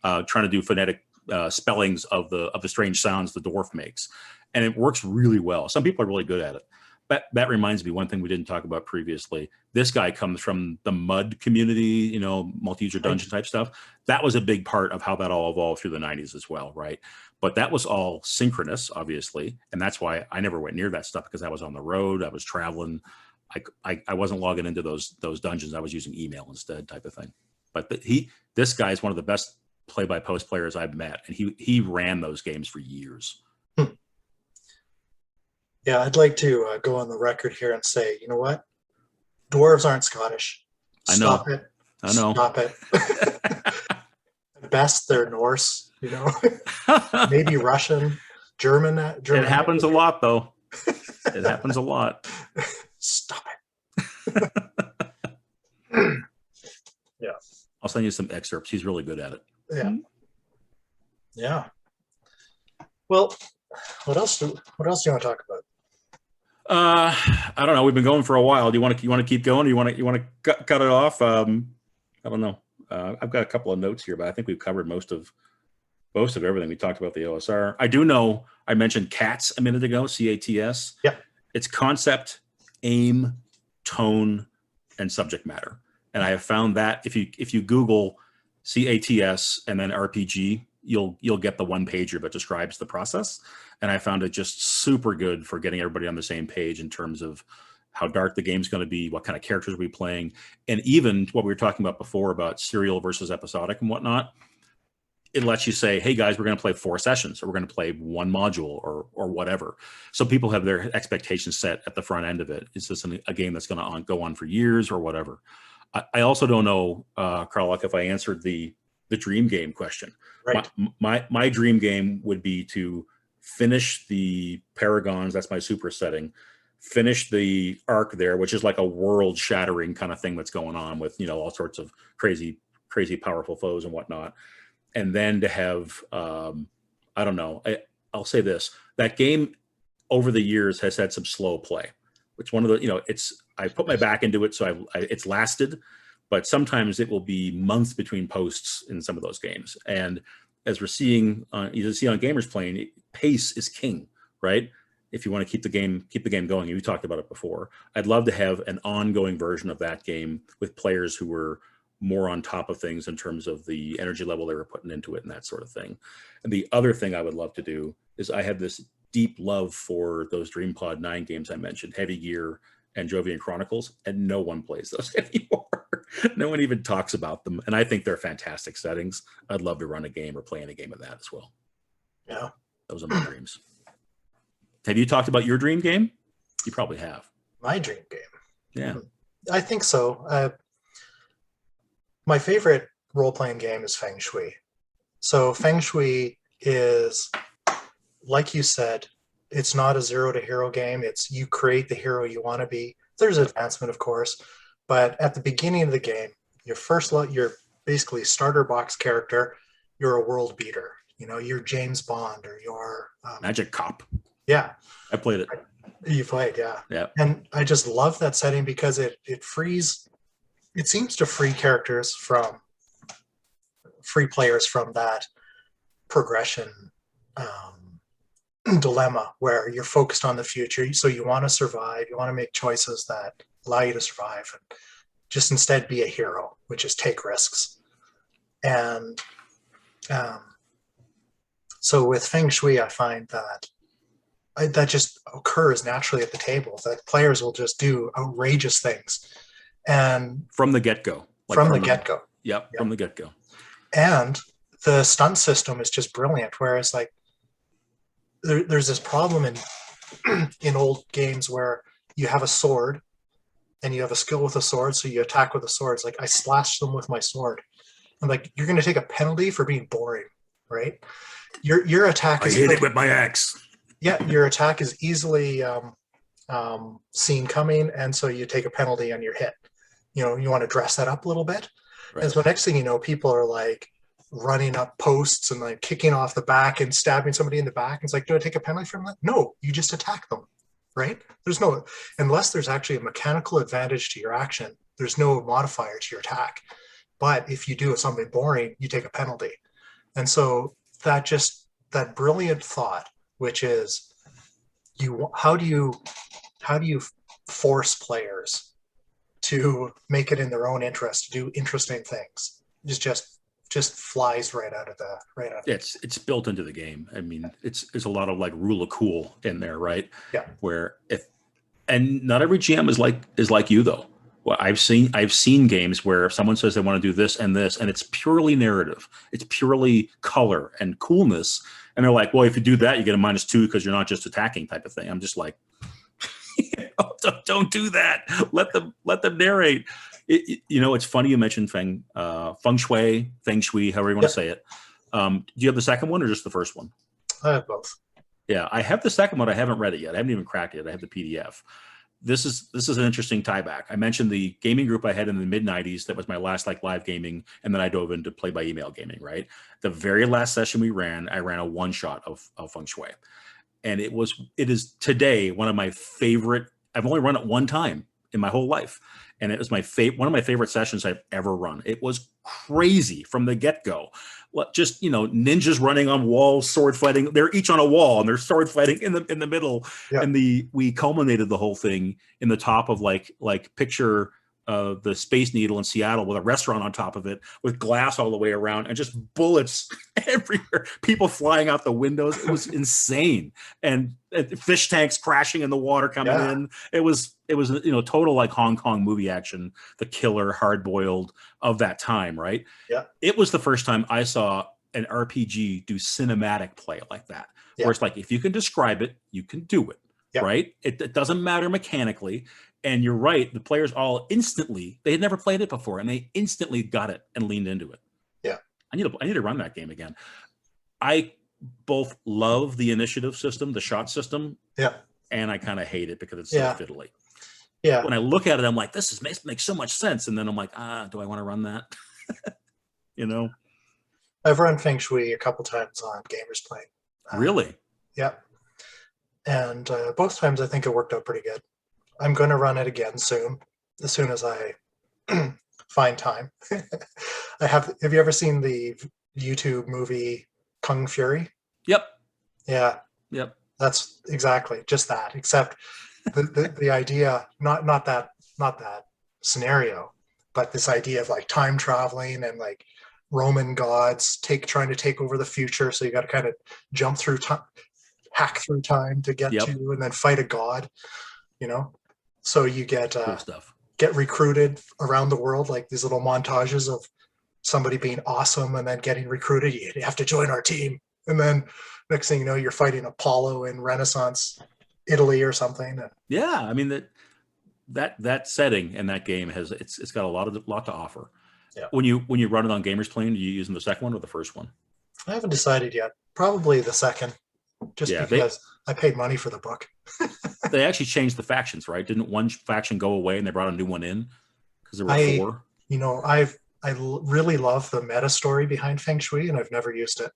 trying to do phonetic spellings of the strange sounds the dwarf makes, and it works really well. Some people are really good at it. But that reminds me, one thing we didn't talk about previously. This guy comes from the MUD community, multi-user dungeon type stuff. That was a big part of how that all evolved through the 90s as well, right? But that was all synchronous, obviously, and that's why I never went near that stuff, because I was on the road, I was traveling, I wasn't logging into those dungeons. I was using email instead, type of thing. But this guy is one of the best play-by-post players I've met, and he ran those games for years. Yeah, I'd like to go on the record here and say, you know what? Dwarves aren't Scottish. Stop it. I know. Stop it. At best, they're Norse, maybe Russian, German. It happens a lot, though. It happens a lot. Stop it. Yeah. I'll send you some excerpts. He's really good at it. Yeah. Yeah. Well, what else do you want to talk about? I don't know. We've been going for a while. Do you want to keep going? Do you want to cut it off? I don't know. I've got a couple of notes here, but I think we've covered most of everything. We talked about the OSR. I do know I mentioned CATS a minute ago. CATS. Yeah. It's concept, aim, tone, and subject matter. And I have found that if you Google CATS and then RPG, you'll get the one pager that describes the process. And I found it just super good for getting everybody on the same page in terms of how dark the game's going to be, what kind of characters we're playing, and even what we were talking about before about serial versus episodic and whatnot. It lets you say, hey guys, we're going to play 4 sessions, or we're going to play 1 module, or whatever. So people have their expectations set at the front end of it. Is this a game that's going to go on for years or whatever? I also don't know, Qralloq, if I answered the dream game question. Right. My dream game would be to finish the Paragons. That's my super setting. Finish the arc there, which is like a world shattering kind of thing that's going on with, all sorts of crazy powerful foes and whatnot. And then to have, I don't know, I'll say this, that game over the years has had some slow play, which one of the, I put my back into it. So it's lasted, but sometimes it will be months between posts in some of those games. And as we're seeing, you see on GamersPlane, pace is king, right? If you want to keep the game going, you talked about it before. I'd love to have an ongoing version of that game with players who were more on top of things in terms of the energy level they were putting into it and that sort of thing. And the other thing I would love to do is I have this deep love for those DreamPod 9 games I mentioned, Heavy Gear and Jovian Chronicles, and no one plays those anymore. No one even talks about them. And I think they're fantastic settings. I'd love to run a game or play in a game of that as well. Yeah. Those are my dreams. Have you talked about your dream game? You probably have. My dream game? Yeah. I think so. My favorite role-playing game is Feng Shui. So Feng Shui is, like you said, it's not a zero to hero game. It's you create the hero you want to be. There's advancement, of course, but at the beginning of the game, your basically starter box character, you're a world beater. you know, your James Bond or your Magic Cop. Yeah, I played it. you played, yeah. Yeah. And I just love that setting because it seems to free players from that progression dilemma where you're focused on the future. So you want to survive, you want to make choices that allow you to survive, and just instead be a hero, which is take risks. And so with Feng Shui, I find that that just occurs naturally at the table, that players will just do outrageous things. And from the get-go. From the get-go. Yep, from the get-go. And the stunt system is just brilliant, whereas like there's this problem in old games where you have a sword and you have a skill with a sword, so you attack with a sword. It's like, I slashed them with my sword. I'm like, you're going to take a penalty for being boring, right? Your attack is... I hit it with my axe. Yeah, your attack is easily seen coming, and so you take a penalty on your hit. You know, you want to dress that up a little bit. Right. And so next thing you know, people are like running up posts and like kicking off the back and stabbing somebody in the back. It's like, do I take a penalty from that? No, you just attack them, right? There's no, unless there's actually a mechanical advantage to your action, there's no modifier to your attack. But if you do something boring, you take a penalty. And so that brilliant thought, which is how do you force players to make it in their own interest to do interesting things, just flies right out of it's built into the game. I mean, there's a lot of like rule of cool in there, right? Yeah. Where and not every GM is like you though. Well, I've seen games where someone says they want to do this, and it's purely narrative. It's purely color and coolness. And they're like, well, if you do that, you get a -2 because you're not just attacking, type of thing. I'm just like, don't do that. Let them narrate. You know, it's funny you mentioned feng shui, however you want to say it. Do you have the second one or just the first one? I have both. Yeah, I have the second one. I haven't read it yet. I haven't even cracked it. I have the PDF. This is an interesting tieback. I mentioned the gaming group I had in the mid-90s. That was my last like live gaming, and then I dove into play by email gaming, right? The very last session I ran a one-shot of feng shui. And it is today one of my favorite. I've only run it one time in my whole life. And it was one of my favorite sessions I've ever run. It was crazy from the get-go. Just, you know, ninjas running on walls, sword fighting. They're each on a wall and they're sword fighting in the middle. Yeah. And we culminated the whole thing in the top of like picture the Space Needle in Seattle with a restaurant on top of it with glass all the way around and just bullets everywhere, people flying out the windows. It was insane. And fish tanks crashing in the water coming in. It was, you know, total like Hong Kong movie action, the killer hard boiled of that time. Right. Yeah. It was the first time I saw an RPG do cinematic play like that, where it's like, if you can describe it, you can do it. Yeah. Right. It doesn't matter mechanically. And you're right. The players all instantly, they had never played it before, and they instantly got it and leaned into it. Yeah. I need to run that game again. I both love the initiative system, the shot system. Yeah. And I kind of hate it because it's so fiddly. Yeah. When I look at it, I'm like, makes so much sense. And then I'm like, do I want to run that? You know? I've run Feng Shui a couple times on Gamers Playing. Really? Yeah. And both times I think it worked out pretty good. I'm going to run it again soon, as soon as I find time. Have you ever seen the YouTube movie Kung Fury? Yep. Yeah. Yep. That's exactly just that, except the idea, not that scenario, but this idea of like time traveling and like Roman gods trying to take over the future. So you got to kind of jump through time, hack through time to get to, and then fight a god, you know? So you get cool stuff. Get recruited around the world, like these little montages of somebody being awesome and then getting recruited. You have to join our team, and then next thing you know, you're fighting Apollo in Renaissance Italy or something. Yeah, I mean that setting in that game it's got a lot to offer. Yeah. When you run it on Gamers Playing, are you using the second one or the first one? I haven't decided yet. Probably the second, just because I paid money for the book. They actually changed the factions, right? Didn't one faction go away and they brought a new one in because there were 4? You know, I really love the meta story behind Feng Shui, and I've never used it.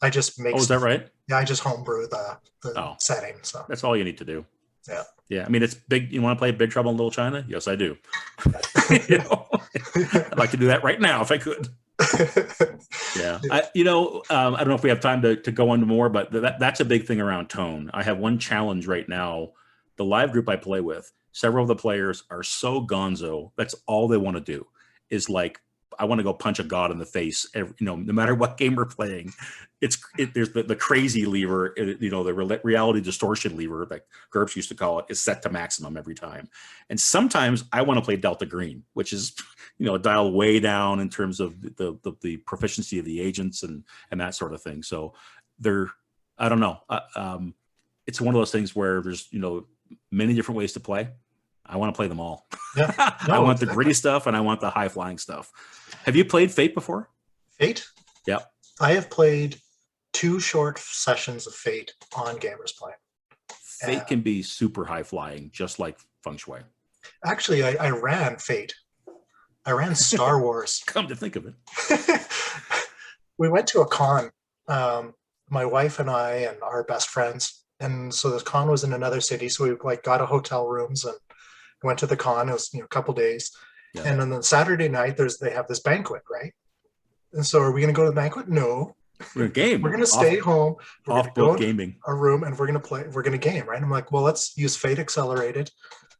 I just make. Oh, is that right? Yeah, I just homebrew the Oh. setting. So That's all you need to do. Yeah. Yeah. I mean, it's big. You want to play Big Trouble in Little China? Yes, I do. You know, I'd like to do that right now if I could. Yeah. I don't know if we have time to go into more, but that's a big thing around tone. I have one challenge right now. The live group I play with, several of the players are so gonzo. That's all they want to do is like, I want to go punch a god in the face. No matter what game we're playing, there's the crazy lever, the reality distortion lever that GURPS used to call it, is set to maximum every time. And sometimes I want to play Delta Green, which is, dial way down in terms of the proficiency of the agents and that sort of thing. So I don't know. It's one of those things where there's, many different ways to play. I want to play them all. Yeah. I want the gritty stuff and I want the high flying stuff. Have you played Fate before? Fate? Yeah. I have played 2 short sessions of Fate on Gamers Play. Fate can be super high flying, just like Feng Shui. Actually, I ran Fate. I ran Star Wars. Come to think of it. We went to a con, my wife and I and our best friends. And so the con was in another city. So we got a hotel rooms and went to the con. It was a couple days. Yeah. And then on Saturday night, they have this banquet, right? And so are we going to go to the banquet? No. We're going to game. We're going to stay home. We're off book gaming. Our room, and we're going to play. We're going to game, right? I'm like, well, let's use Fate Accelerated,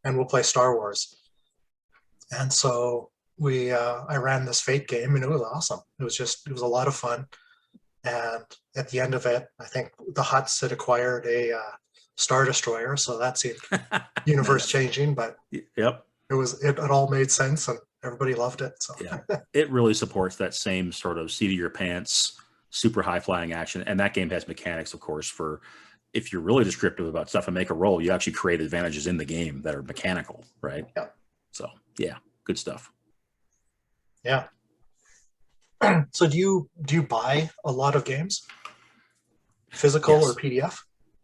and we'll play Star Wars. And so I ran this Fate game, and it was awesome. It was a lot of fun. And at the end of it, I think the Hutts had acquired a Star Destroyer, so that seemed universe changing. But yep, it all made sense, and everybody loved it. So yeah, it really supports that same sort of seat of your pants, super high flying action. And that game has mechanics, of course, for if you're really descriptive about stuff and make a roll, you actually create advantages in the game that are mechanical, right? Yeah. So yeah, good stuff. Yeah. So do you buy a lot of games, physical or PDF?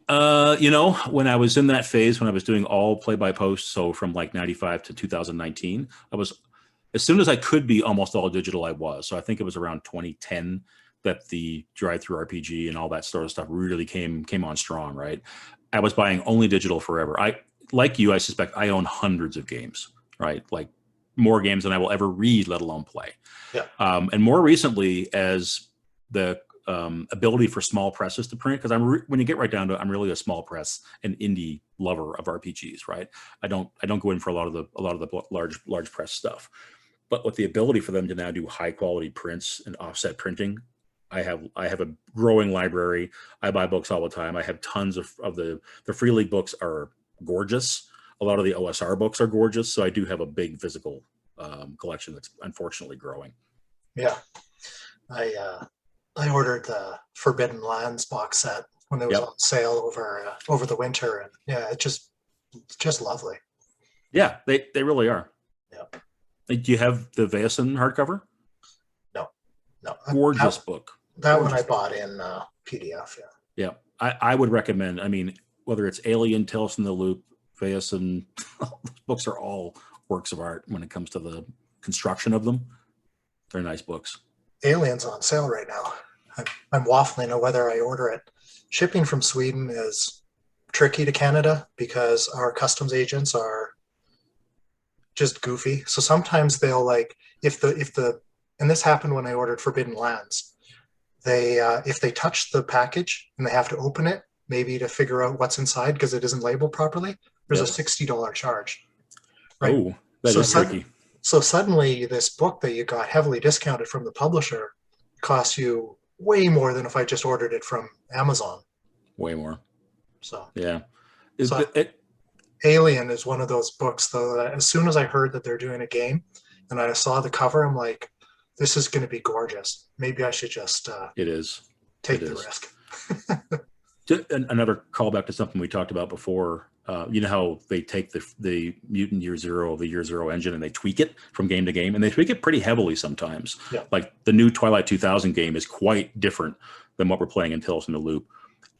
When I was in that phase, when I was doing all play-by-post, so from like 95 to 2019, as soon as I could be almost all digital, I was. So I think it was around 2010 that the drive-through RPG and all that sort of stuff really came on strong, right? I was buying only digital forever. Like you, I suspect I own hundreds of games, right? Like more games than I will ever read, let alone play. Yeah. And more recently, as the ability for small presses to print, because when you get right down to it, I'm really a small press and indie lover of RPGs, right? I don't go in for a lot of the large press stuff, but with the ability for them to now do high quality prints and offset printing, I have a growing library. I buy books all the time. I have tons of the Free League books are gorgeous. A lot of the OSR books are gorgeous. So I do have a big physical collection that's unfortunately growing. Yeah. I ordered the Forbidden Lands box set when it was on sale over the winter, and yeah, it's just lovely. Yeah, they really are. Yeah. Do you have the Vaesen hardcover? No. Gorgeous book. That one I bought in PDF. Yeah. I would recommend. I mean, whether it's Alien, Tales from the Loop, Vaesen, those books are all works of art when it comes to the construction of them. They're nice books. Alien's on sale right now. I'm waffling on whether I order it. Shipping from Sweden is tricky to Canada because our customs agents are just goofy. So sometimes they'll and this happened when I ordered Forbidden Lands. If they touch the package and they have to open it, maybe to figure out what's inside because it isn't labeled properly, there's a $60 charge. Right? Oh, that is tricky. So suddenly this book that you got heavily discounted from the publisher costs you way more than if I just ordered it from Amazon. Way more. So yeah. Alien is one of those books, though, that as soon as I heard that they're doing a game and I saw the cover, I'm like, this is going to be gorgeous. Maybe I should just take the risk. Another callback to something we talked about before. You know how they take the Mutant Year Zero engine and they tweak it from game to game, and they tweak it pretty heavily sometimes. Yeah. Like the new Twilight 2000 game is quite different than what we're playing in Tales from the Loop.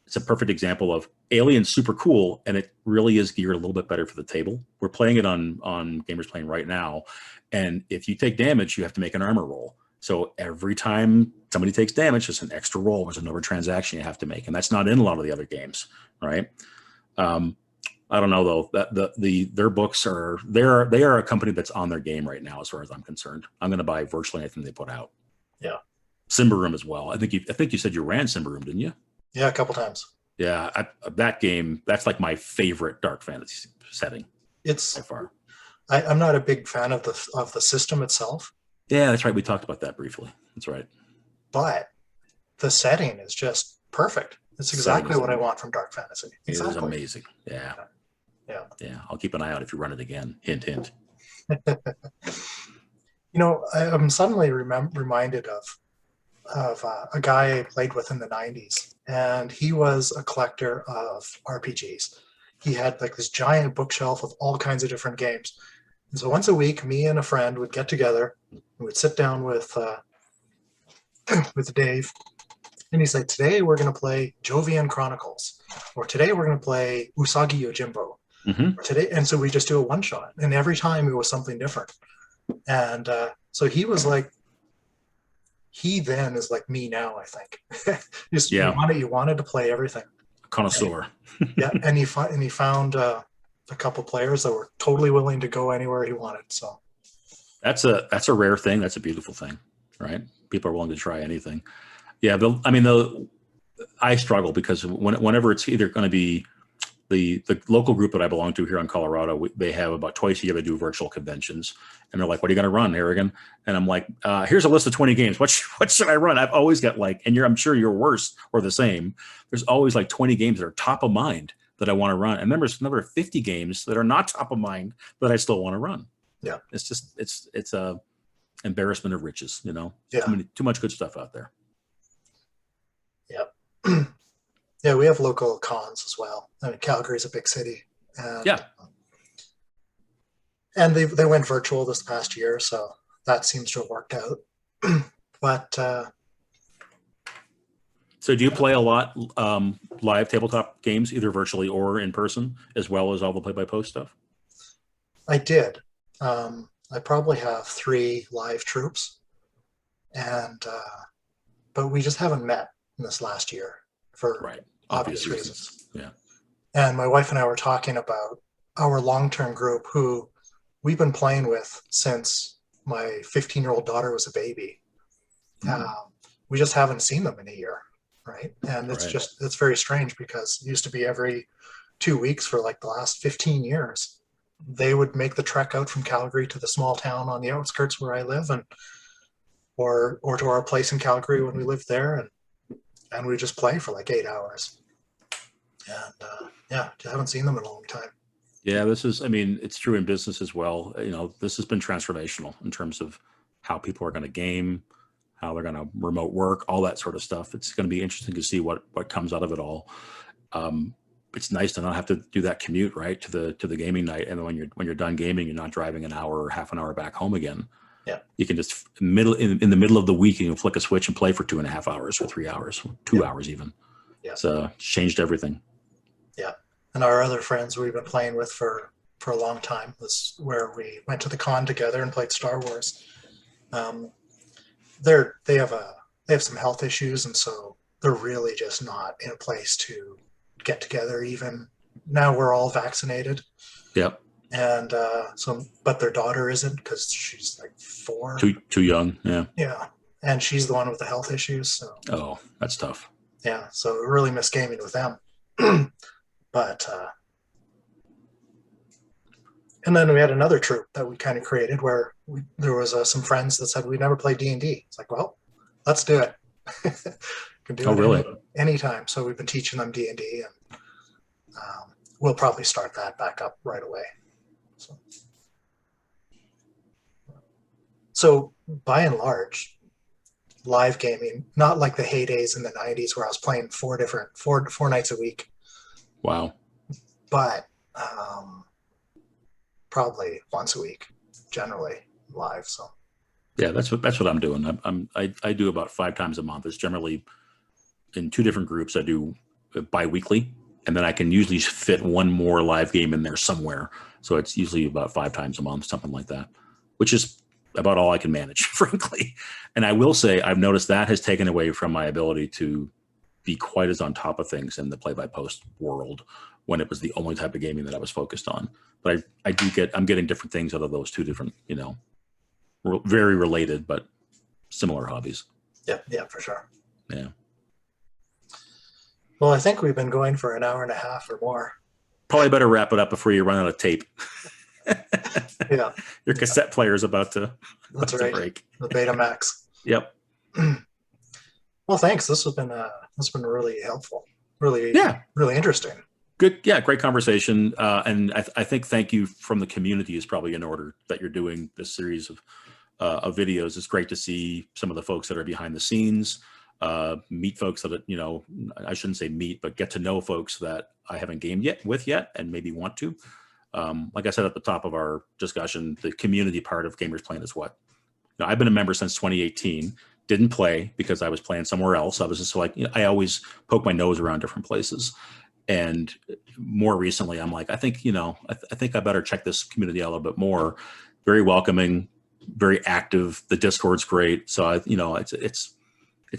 It's a perfect example of Alien's super cool, and it really is geared a little bit better for the table. We're playing it on Gamers Playing right now, and if you take damage, you have to make an armor roll. So every time somebody takes damage, it's an extra roll. There's another transaction you have to make, and that's not in a lot of the other games, right? I don't know though. That their books are they are a company that's on their game right now, as far as I'm concerned. I'm going to buy virtually anything they put out. Yeah. Simba Room as well. I think you said you ran Simba Room, didn't you? Yeah, a couple times. Yeah, that game, that's like my favorite dark fantasy setting. It's by far. I'm not a big fan of the system itself. Yeah, that's right. We talked about that briefly. That's right. But the setting is just perfect. It's exactly what I want from dark fantasy. Exactly. It is amazing. Yeah. Yeah. Yeah. I'll keep an eye out if you run it again. Hint, hint. I'm suddenly reminded of a guy I played with in the 90s, and he was a collector of RPGs. He had like this giant bookshelf with all kinds of different games. And so once a week, me and a friend would get together and we'd sit down with Dave, and he's like, today we're going to play Jovian Chronicles, or today we're going to play Usagi Yojimbo. Mm-hmm. Today, and so we just do a one shot, and every time it was something different. And so he was like, he then is like me now, I think. You wanted to play everything. Connoisseur. Yeah, and he found a couple players that were totally willing to go anywhere he wanted. So that's a rare thing. That's a beautiful thing, right? People are willing to try anything. Yeah, I struggle because whenever it's either going to be the local group that I belong to here in Colorado, they have about twice a year they do virtual conventions, and they're like, "What are you going to run, Harrigan?" And I'm like, "Here's a list of 20 games. What should I run?" I've always got like, and I'm sure you're worse or the same. There's always like 20 games that are top of mind that I want to run, and then there's another 50 games that are not top of mind that I still want to run. Yeah, it's just it's a embarrassment of riches, you know. Yeah, too much good stuff out there. Yeah. Yeah, we have local cons as well. I mean, Calgary's a big city. And, yeah. And they went virtual this past year, so that seems to have worked out. But so do you play a lot live tabletop games, either virtually or in person, as well as all the play-by-post stuff? I did. I probably have 3 live troops, and but we just haven't met in this last year. For obvious reasons. Yeah. And my wife and I were talking about our long-term group who we've been playing with since my 15-year-old daughter was a baby. We just haven't seen them in a year, right? And it's very strange because it used to be every 2 weeks for like the last 15 years. They would make the trek out from Calgary to the small town on the outskirts where I live, or to our place in Calgary when we lived there, and we just play for like 8 hours. And just haven't seen them in a long time. Yeah, it's true in business as well. You know, this has been transformational in terms of how people are going to game, how they're going to remote work, all that sort of stuff. It's going to be interesting to see what comes out of it all. It's nice to not have to do that commute, right, to the gaming night. And then when you're done gaming, you're not driving an hour or half an hour back home again. Yeah, you can just in the middle of the week, you can flick a switch and play for 2.5 hours or 3 hours, 2 hours even. Yeah, so it's changed everything. Yeah, and our other friends we've been playing with for a long time. This is where we went to the con together and played Star Wars. They have some health issues, and so they're really just not in a place to get together. Even now, we're all vaccinated. Yep. And but their daughter isn't because she's like 4. Too young. Yeah. Yeah, and she's the one with the health issues. So. Oh, that's tough. Yeah, so we really miss gaming with them. But and then we had another troop that we kind of created where there was some friends that said we never played D&D. It's like, well, let's do it. Can do it really? Anytime. So we've been teaching them D&D, and we'll probably start that back up right away. So by and large, live gaming, not like the heydays in the 90s where I was playing four nights a week. Wow. But probably once a week, generally live. So yeah, that's what I'm doing. I do about 5 times a month. It's generally in 2 different groups. I do bi-weekly, and then I can usually fit one more live game in there somewhere. So it's usually about 5 times a month, something like that, which is about all I can manage, frankly. And I will say, I've noticed that has taken away from my ability to be quite as on top of things in the play-by-post world when it was the only type of gaming that I was focused on. But I'm getting different things out of those two different, very related, but similar hobbies. Yeah, for sure. Yeah. Well, I think we've been going for an hour and a half or more. Probably better wrap it up before you run out of tape. Yeah. Your cassette player is about to break. The Betamax. Yep. Well, thanks. This has been really helpful. Really interesting. Good. Yeah. Great conversation. And I think thank you from the community is probably in order that you're doing this series of videos. It's great to see some of the folks that are behind the scenes, meet folks that, I shouldn't say meet, but get to know folks that I haven't gamed yet and maybe want to. Like I said at the top of our discussion, the community part of Gamers Playing is what? I've been a member since 2018, didn't play because I was playing somewhere else. I was just like, I always poke my nose around different places. And more recently, I'm like, I think, I think I better check this community out a little bit more. Very welcoming, very active. The Discord's great. So it's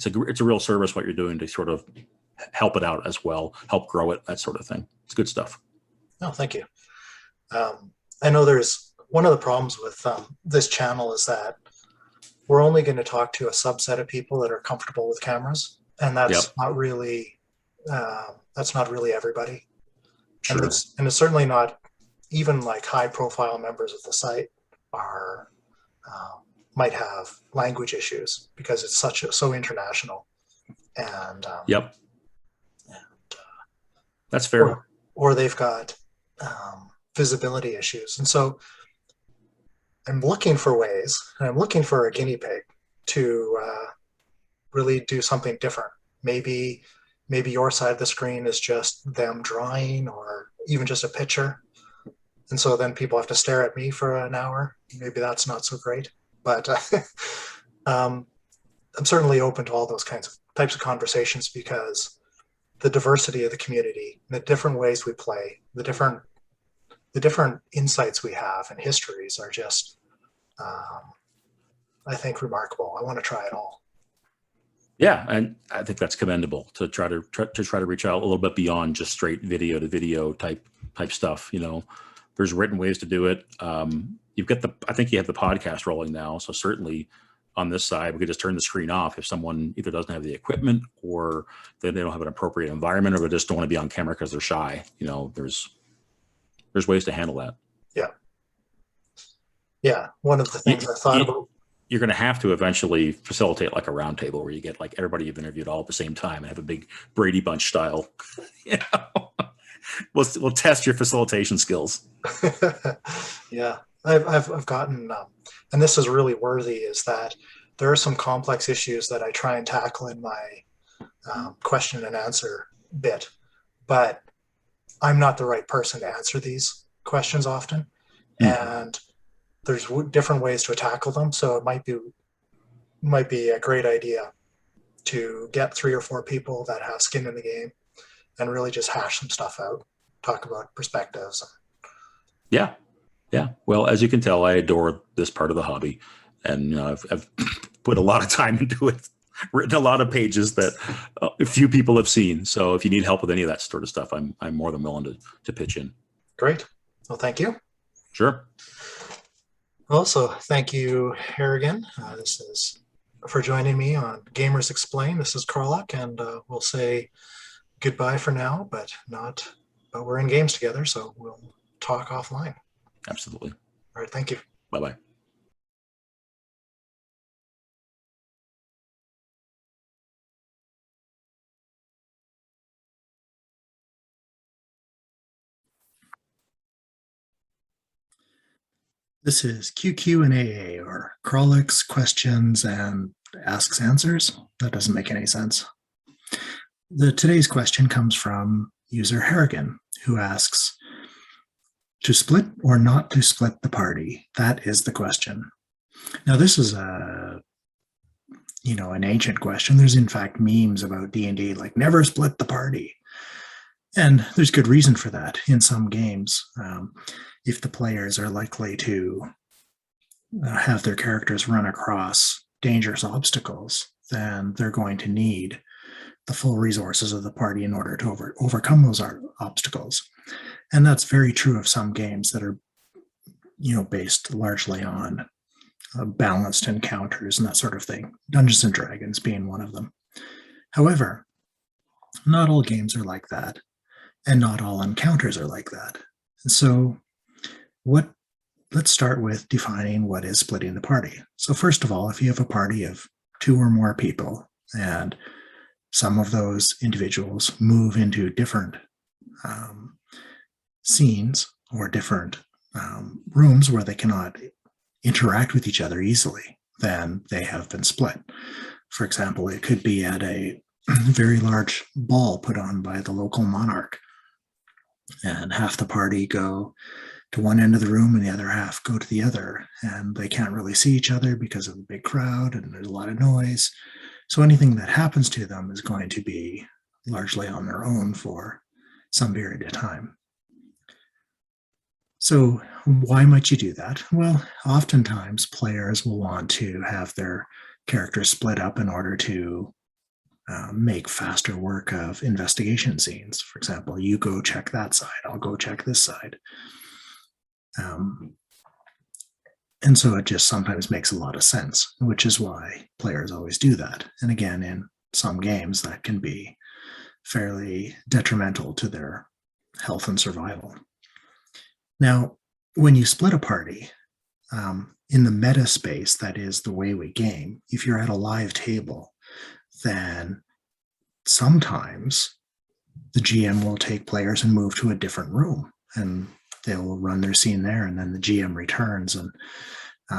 a real service what you're doing to sort of help it out as well, help grow it, that sort of thing. It's good stuff. Oh, thank you. I know there's one of the problems with this channel is that we're only going to talk to a subset of people that are comfortable with cameras, and that's not really everybody. Sure. And it's certainly not even like high profile members of the site might have language issues because it's so international. And that's fair. Or they've got visibility issues. And so I'm looking for ways, and I'm looking for a guinea pig to really do something different. Maybe your side of the screen is just them drawing or even just a picture. And so then people have to stare at me for an hour. Maybe that's not so great. But I'm certainly open to all those types of conversations because the diversity of the community, the different ways we play, the different insights we have and histories are just, I think, remarkable. I want to try it all. Yeah, and I think that's commendable to try to reach out a little bit beyond just straight video to video type stuff. There's written ways to do it. I think you have the podcast rolling now, so certainly on this side we could just turn the screen off if someone either doesn't have the equipment or they don't have an appropriate environment or they just don't want to be on camera because they're shy. There's ways to handle that. Yeah. One of the things I thought about. You're going to have to eventually facilitate like a round table where you get like everybody you've interviewed all at the same time and have a big Brady Bunch style. We'll test your facilitation skills. Yeah, I've gotten, and this is really worthy, is that there are some complex issues that I try and tackle in my question and answer bit, but I'm not the right person to answer these questions often. And there's different ways to tackle them. So it might be a great idea to get 3 or 4 people that have skin in the game and really just hash some stuff out, talk about perspectives. Yeah. Well, as you can tell, I adore this part of the hobby, and I've put a lot of time into it, written a lot of pages that a few people have seen. So if you need help with any of that sort of stuff, I'm more than willing to pitch in. Great. Well, thank you. Sure. Also, thank you, Harrigan. This is for joining me on Gamers Explain. This is Qralloq, and we'll say goodbye for now, but we're in games together, so we'll talk offline. Absolutely. All right. Thank you. Bye-bye. This is QQ&AA, or Qralloq's Questions and Asks Answers. That doesn't make any sense. Today's question comes from user Harrigan, who asks, to split or not to split the party? That is the question. Now, this is an ancient question. There's in fact memes about D&D, like never split the party. And there's good reason for that in some games. If the players are likely to have their characters run across dangerous obstacles, then they're going to need the full resources of the party in order to overcome those obstacles. And that's very true of some games that are, based largely on balanced encounters and that sort of thing. Dungeons and Dragons being one of them. However, not all games are like that, and not all encounters are like that. And so, let's start with defining what is splitting the party. So first of all, if you have a party of 2 or more people, and some of those individuals move into different scenes or different rooms where they cannot interact with each other easily, then they have been split. For example, it could be at a very large ball put on by the local monarch, and half the party go to one end of the room and the other half go to the other, and they can't really see each other because of the big crowd and there's a lot of noise. So anything that happens to them is going to be largely on their own for some period of time. So why might you do that? Well, oftentimes players will want to have their characters split up in order to make faster work of investigation scenes. For example, you go check that side, I'll go check this side. And so it just sometimes makes a lot of sense, which is why players always do that. And again, in some games, that can be fairly detrimental to their health and survival. Now, when you split a party, in the meta space, that is the way we game, if you're at a live table, then sometimes the GM will take players and move to a different room, and they'll run their scene there, and then the GM returns and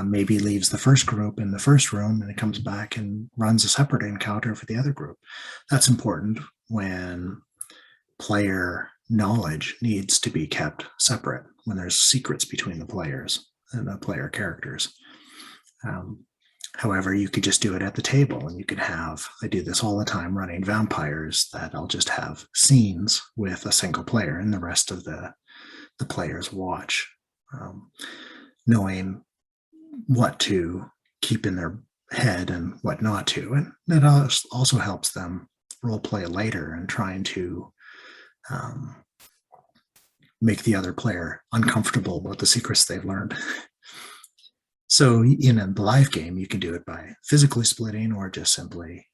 maybe leaves the first group in the first room, and it comes back and runs a separate encounter for the other group. That's important when player knowledge needs to be kept separate, when there's secrets between the players and the player characters. However, you could just do it at the table, and you could have, I do this all the time running vampires, that I'll just have scenes with a single player and the rest of the players watch, knowing what to keep in their head and what not to. And that also helps them role play later and trying to make the other player uncomfortable about the secrets they've learned. So in a live game, you can do it by physically splitting or just simply,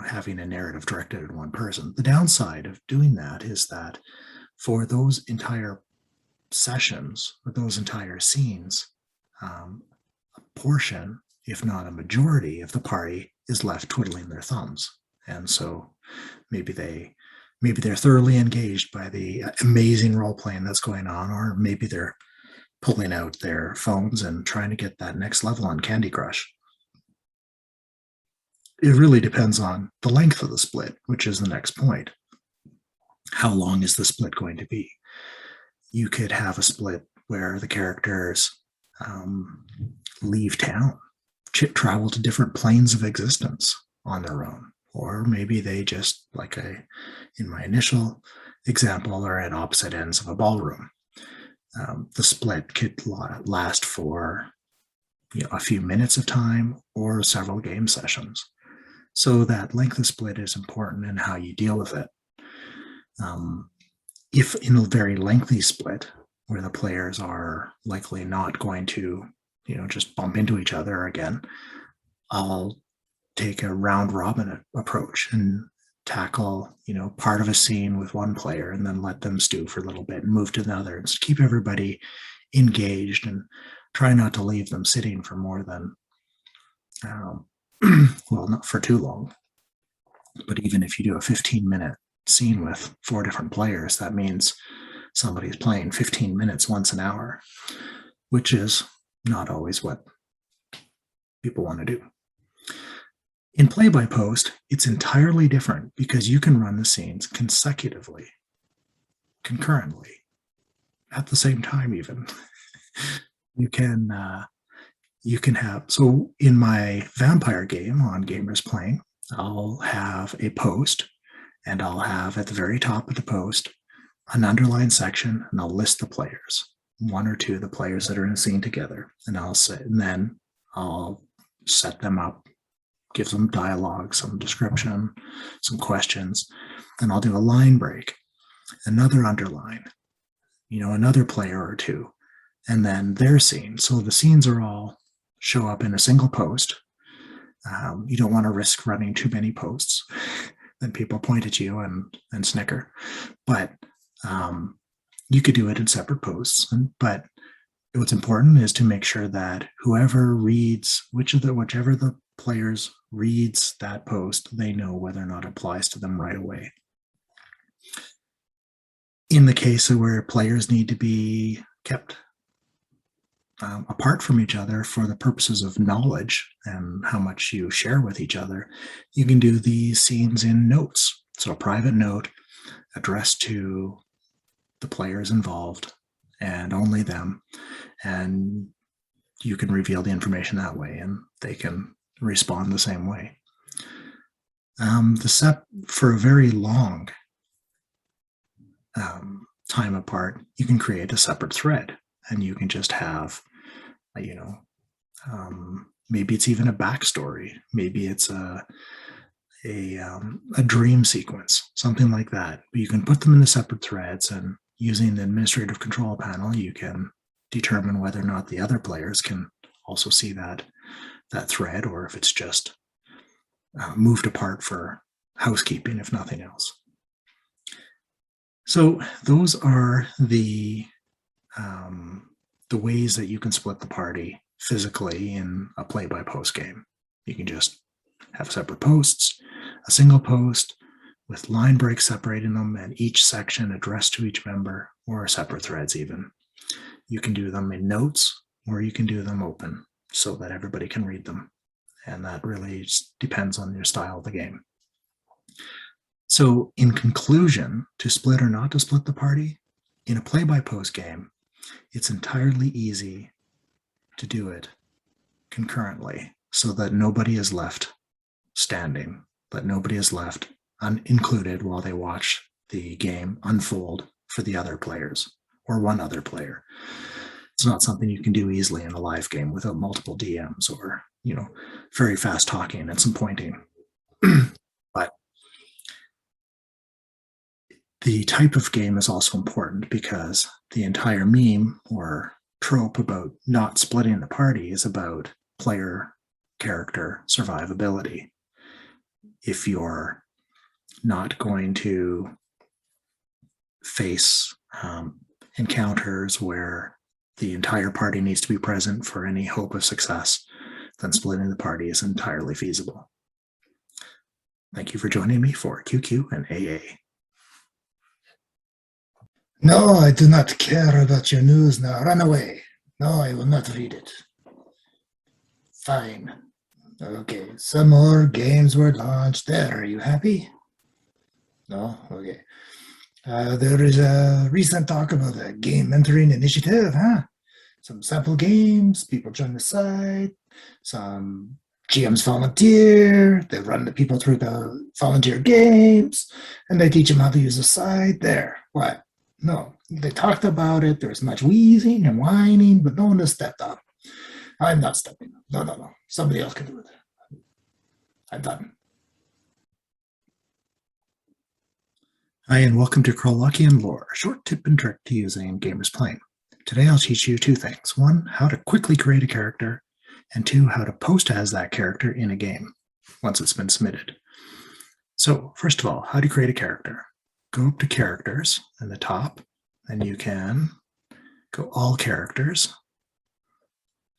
having a narrative directed at one person. The downside of doing that is that for those entire sessions or those entire scenes, a portion, if not a majority of the party, is left twiddling their thumbs. And so maybe they're thoroughly engaged by the amazing role playing that's going on, or maybe they're pulling out their phones and trying to get that next level on Candy Crush. It really depends on the length of the split, which is the next point. How long is the split going to be? You could have a split where the characters leave town, travel to different planes of existence on their own. Or maybe they just, in my initial example, are at opposite ends of a ballroom. The split could last for a few minutes of time or several game sessions. So that length of split is important in how you deal with it. If in a very lengthy split, where the players are likely not going to, just bump into each other again, I'll take a round robin approach and tackle, part of a scene with one player and then let them stew for a little bit and move to another, and keep everybody engaged and try not to leave them sitting for more than, well, not for too long. But even if you do a 15-minute scene with 4 different players, that means somebody's playing 15 minutes once an hour, which is not always what people want to do. In play by post, it's entirely different because you can run the scenes consecutively, concurrently, at the same time even. You can have, so in my vampire game on Gamers Playing, I'll have a post, and I'll have at the very top of the post an underlined section, and I'll list the players. one or two of the players that are in a scene together, and then I'll set them up, give them dialogue, some description, some questions, and I'll do a line break, another underline, another player or two, and then their scene. So the scenes are all show up in a single post. You don't want to risk running too many posts. Then people point at you and snicker. But you could do it in separate posts. But what's important is to make sure that whoever reads, whichever the players reads that post, they know whether or not it applies to them right away. In the case of where players need to be kept apart from each other for the purposes of knowledge and how much you share with each other, you can do these scenes in notes. So a private note addressed to the players involved and only them. And you can reveal the information that way and they can respond the same way. For a very long time apart, you can create a separate thread and you can just have, maybe it's even a backstory. Maybe it's a dream sequence, something like that. But you can put them into separate threads, and using the administrative control panel, you can determine whether or not the other players can also see that thread, or if it's just moved apart for housekeeping, if nothing else. So those are the ways that you can split the party physically in a play-by-post game. You can just have separate posts, a single post with line breaks separating them and each section addressed to each member, or separate threads even. You can do them in notes, or you can do them open so that everybody can read them. And that really just depends on your style of the game. So in conclusion, to split or not to split the party, in a play-by-post game, it's entirely easy to do it concurrently so that nobody is left standing, that nobody is left unincluded while they watch the game unfold for the other players or one other player. It's not something you can do easily in a live game without multiple DMs or, very fast talking and some pointing. But the type of game is also important because the entire meme or trope about not splitting the party is about player character survivability. If you're not going to face encounters where the entire party needs to be present for any hope of success, then splitting the party is entirely feasible. Thank you for joining me for QQ&AA. No, I do not care about your news now. Run away. No, I will not read it. Fine. Okay, some more games were launched. There, are you happy? No? Okay. There is a recent talk about a game mentoring initiative, huh? Some sample games, people join the site, some GMs volunteer, they run the people through the volunteer games, and they teach them how to use the site. There. What? No, they talked about it. There was much wheezing and whining, but no one has stepped up. I'm not stepping up. No. Somebody else can do it. I'm done. Hi, and welcome to Qralloqian Lore, a short tip and trick to using Gamers Plane. Today I'll teach you two things. One, how to quickly create a character, and two, how to post as that character in a game once it's been submitted. So first of all, how to create a character. Go up to characters in the top, and you can go all characters,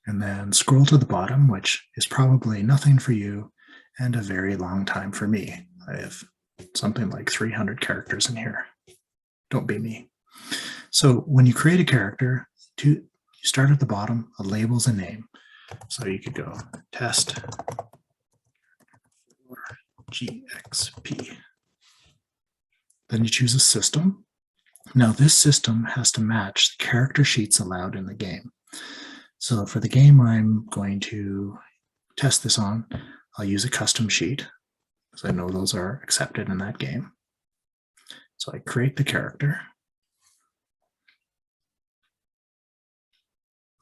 and then scroll to the bottom, which is probably nothing for you and a very long time for me. I have something like 300 characters in here. Don't be me. So when you create a character, you start at the bottom, a label's a name. So you could go test or GXP. Then you choose a system. Now this system has to match the character sheets allowed in the game. So for the game I'm going to test this on, I'll use a custom sheet because I know those are accepted in that game. So I create the character.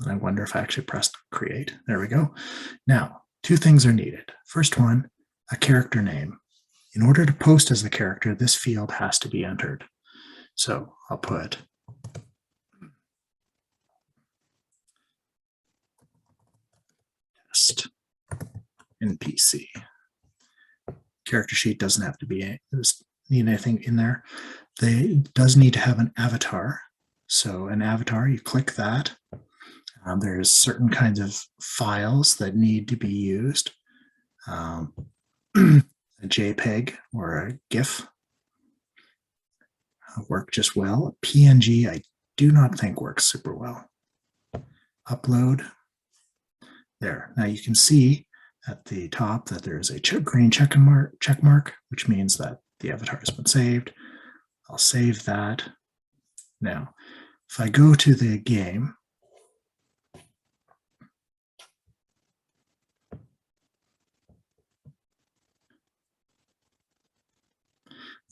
And I wonder if I actually pressed create. There we go. Now, two things are needed. First one, a character name. In order to post as the character, this field has to be entered. So I'll put test NPC. Character sheet doesn't have to be need anything in there. It does need to have an avatar. So an avatar, you click that. There's certain kinds of files that need to be used. A JPEG or a GIF work just well. A PNG, I do not think works super well. Upload. There. Now you can see at the top that there's a green check mark, which means that the avatar has been saved. I'll save that. Now, if I go to the game,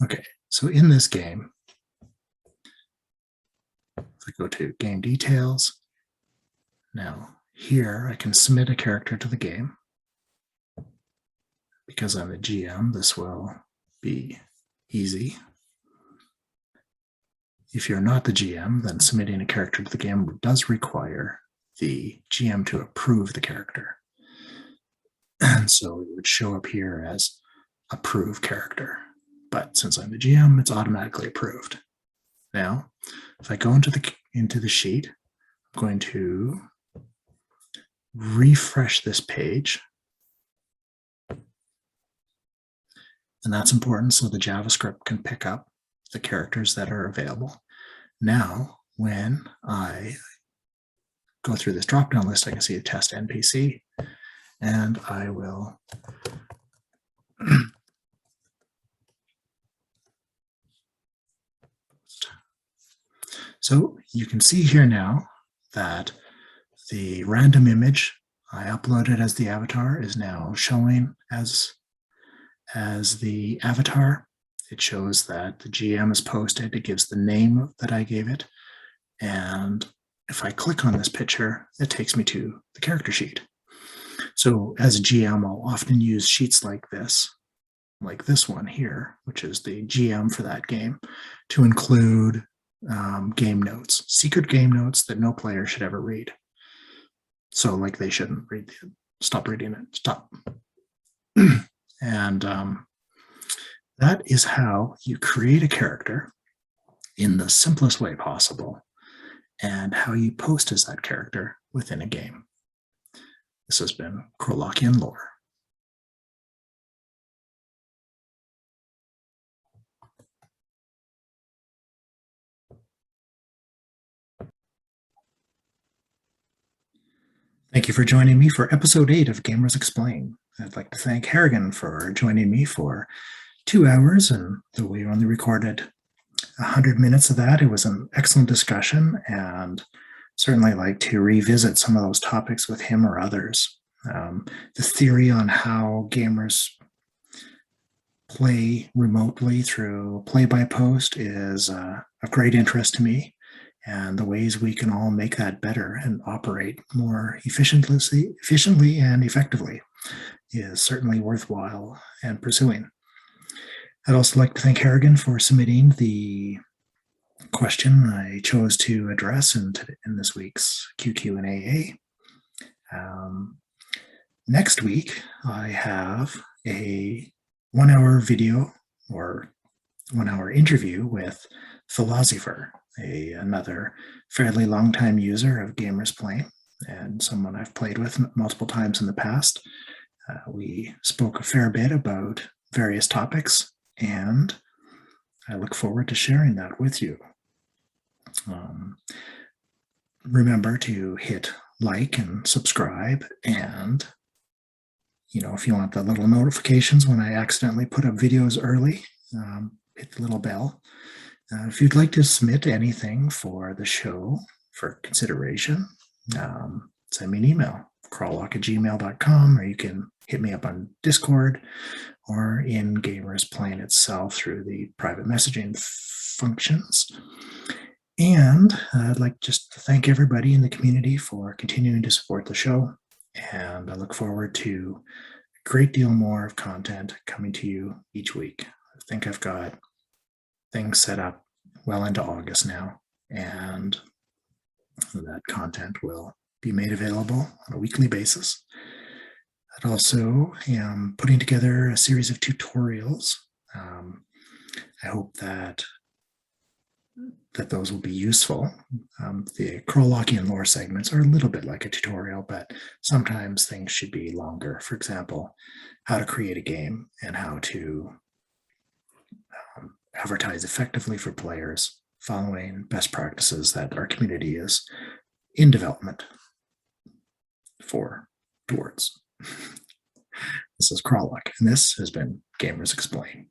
okay, so in this game, if I go to game details, now here I can submit a character to the game. Because I'm the GM, this will be easy. If you're not the GM, then submitting a character to the game does require the GM to approve the character. And so it would show up here as approve character. But since I'm the GM, it's automatically approved. Now, if I go into the sheet, I'm going to refresh this page. And that's important so the JavaScript can pick up the characters that are available. Now, when I go through this drop-down list, I can see a test NPC, and I will so you can see here now that the random image I uploaded as the avatar is now showing as the avatar. It shows that the GM is posted. It gives the name that I gave it. And if I click on this picture, it takes me to the character sheet. So as a GM, I'll often use sheets like this one here, which is the GM for that game, to include game notes, secret game notes that no player should ever read. So like they shouldn't read it. Stop reading it. Stop. And that is how you create a character in the simplest way possible and how you post as that character within a game. This has been Qralloqian Lore. Thank you for joining me for episode 8 of Gamers Explain. I'd like to thank Harrigan for joining me for 2 hours, and though we only recorded 100 minutes of that, it was an excellent discussion, and certainly like to revisit some of those topics with him or others. The theory on how gamers play remotely through play-by-post is of great interest to me, and the ways we can all make that better and operate more efficiently and effectively is certainly worthwhile and pursuing. I'd also like to thank Harrigan for submitting the question I chose to address in this week's QQ&AA. Next week, I have a 1-hour video or 1-hour interview with Philosopher, another fairly long-time user of GamersPlane and someone I've played with multiple times in the past. We spoke a fair bit about various topics, and I look forward to sharing that with you. Remember to hit like and subscribe, and if you want the little notifications when I accidentally put up videos early, hit the little bell. If you'd like to submit anything for the show for consideration, send me an email, qralloq@gmail.com, or you can hit me up on Discord or in GamersPlane itself through the private messaging functions. And I'd like just to thank everybody in the community for continuing to support the show. And I look forward to a great deal more of content coming to you each week. I think I've got things set up well into August now, and that content will be made available on a weekly basis. I also am putting together a series of tutorials. I hope that those will be useful. The Qralloqian Lore segments are a little bit like a tutorial, but sometimes things should be longer. For example, how to create a game and how to advertise effectively for players, following best practices that our community is in development towards. This is Qralloq, and this has been Gamers exPlane.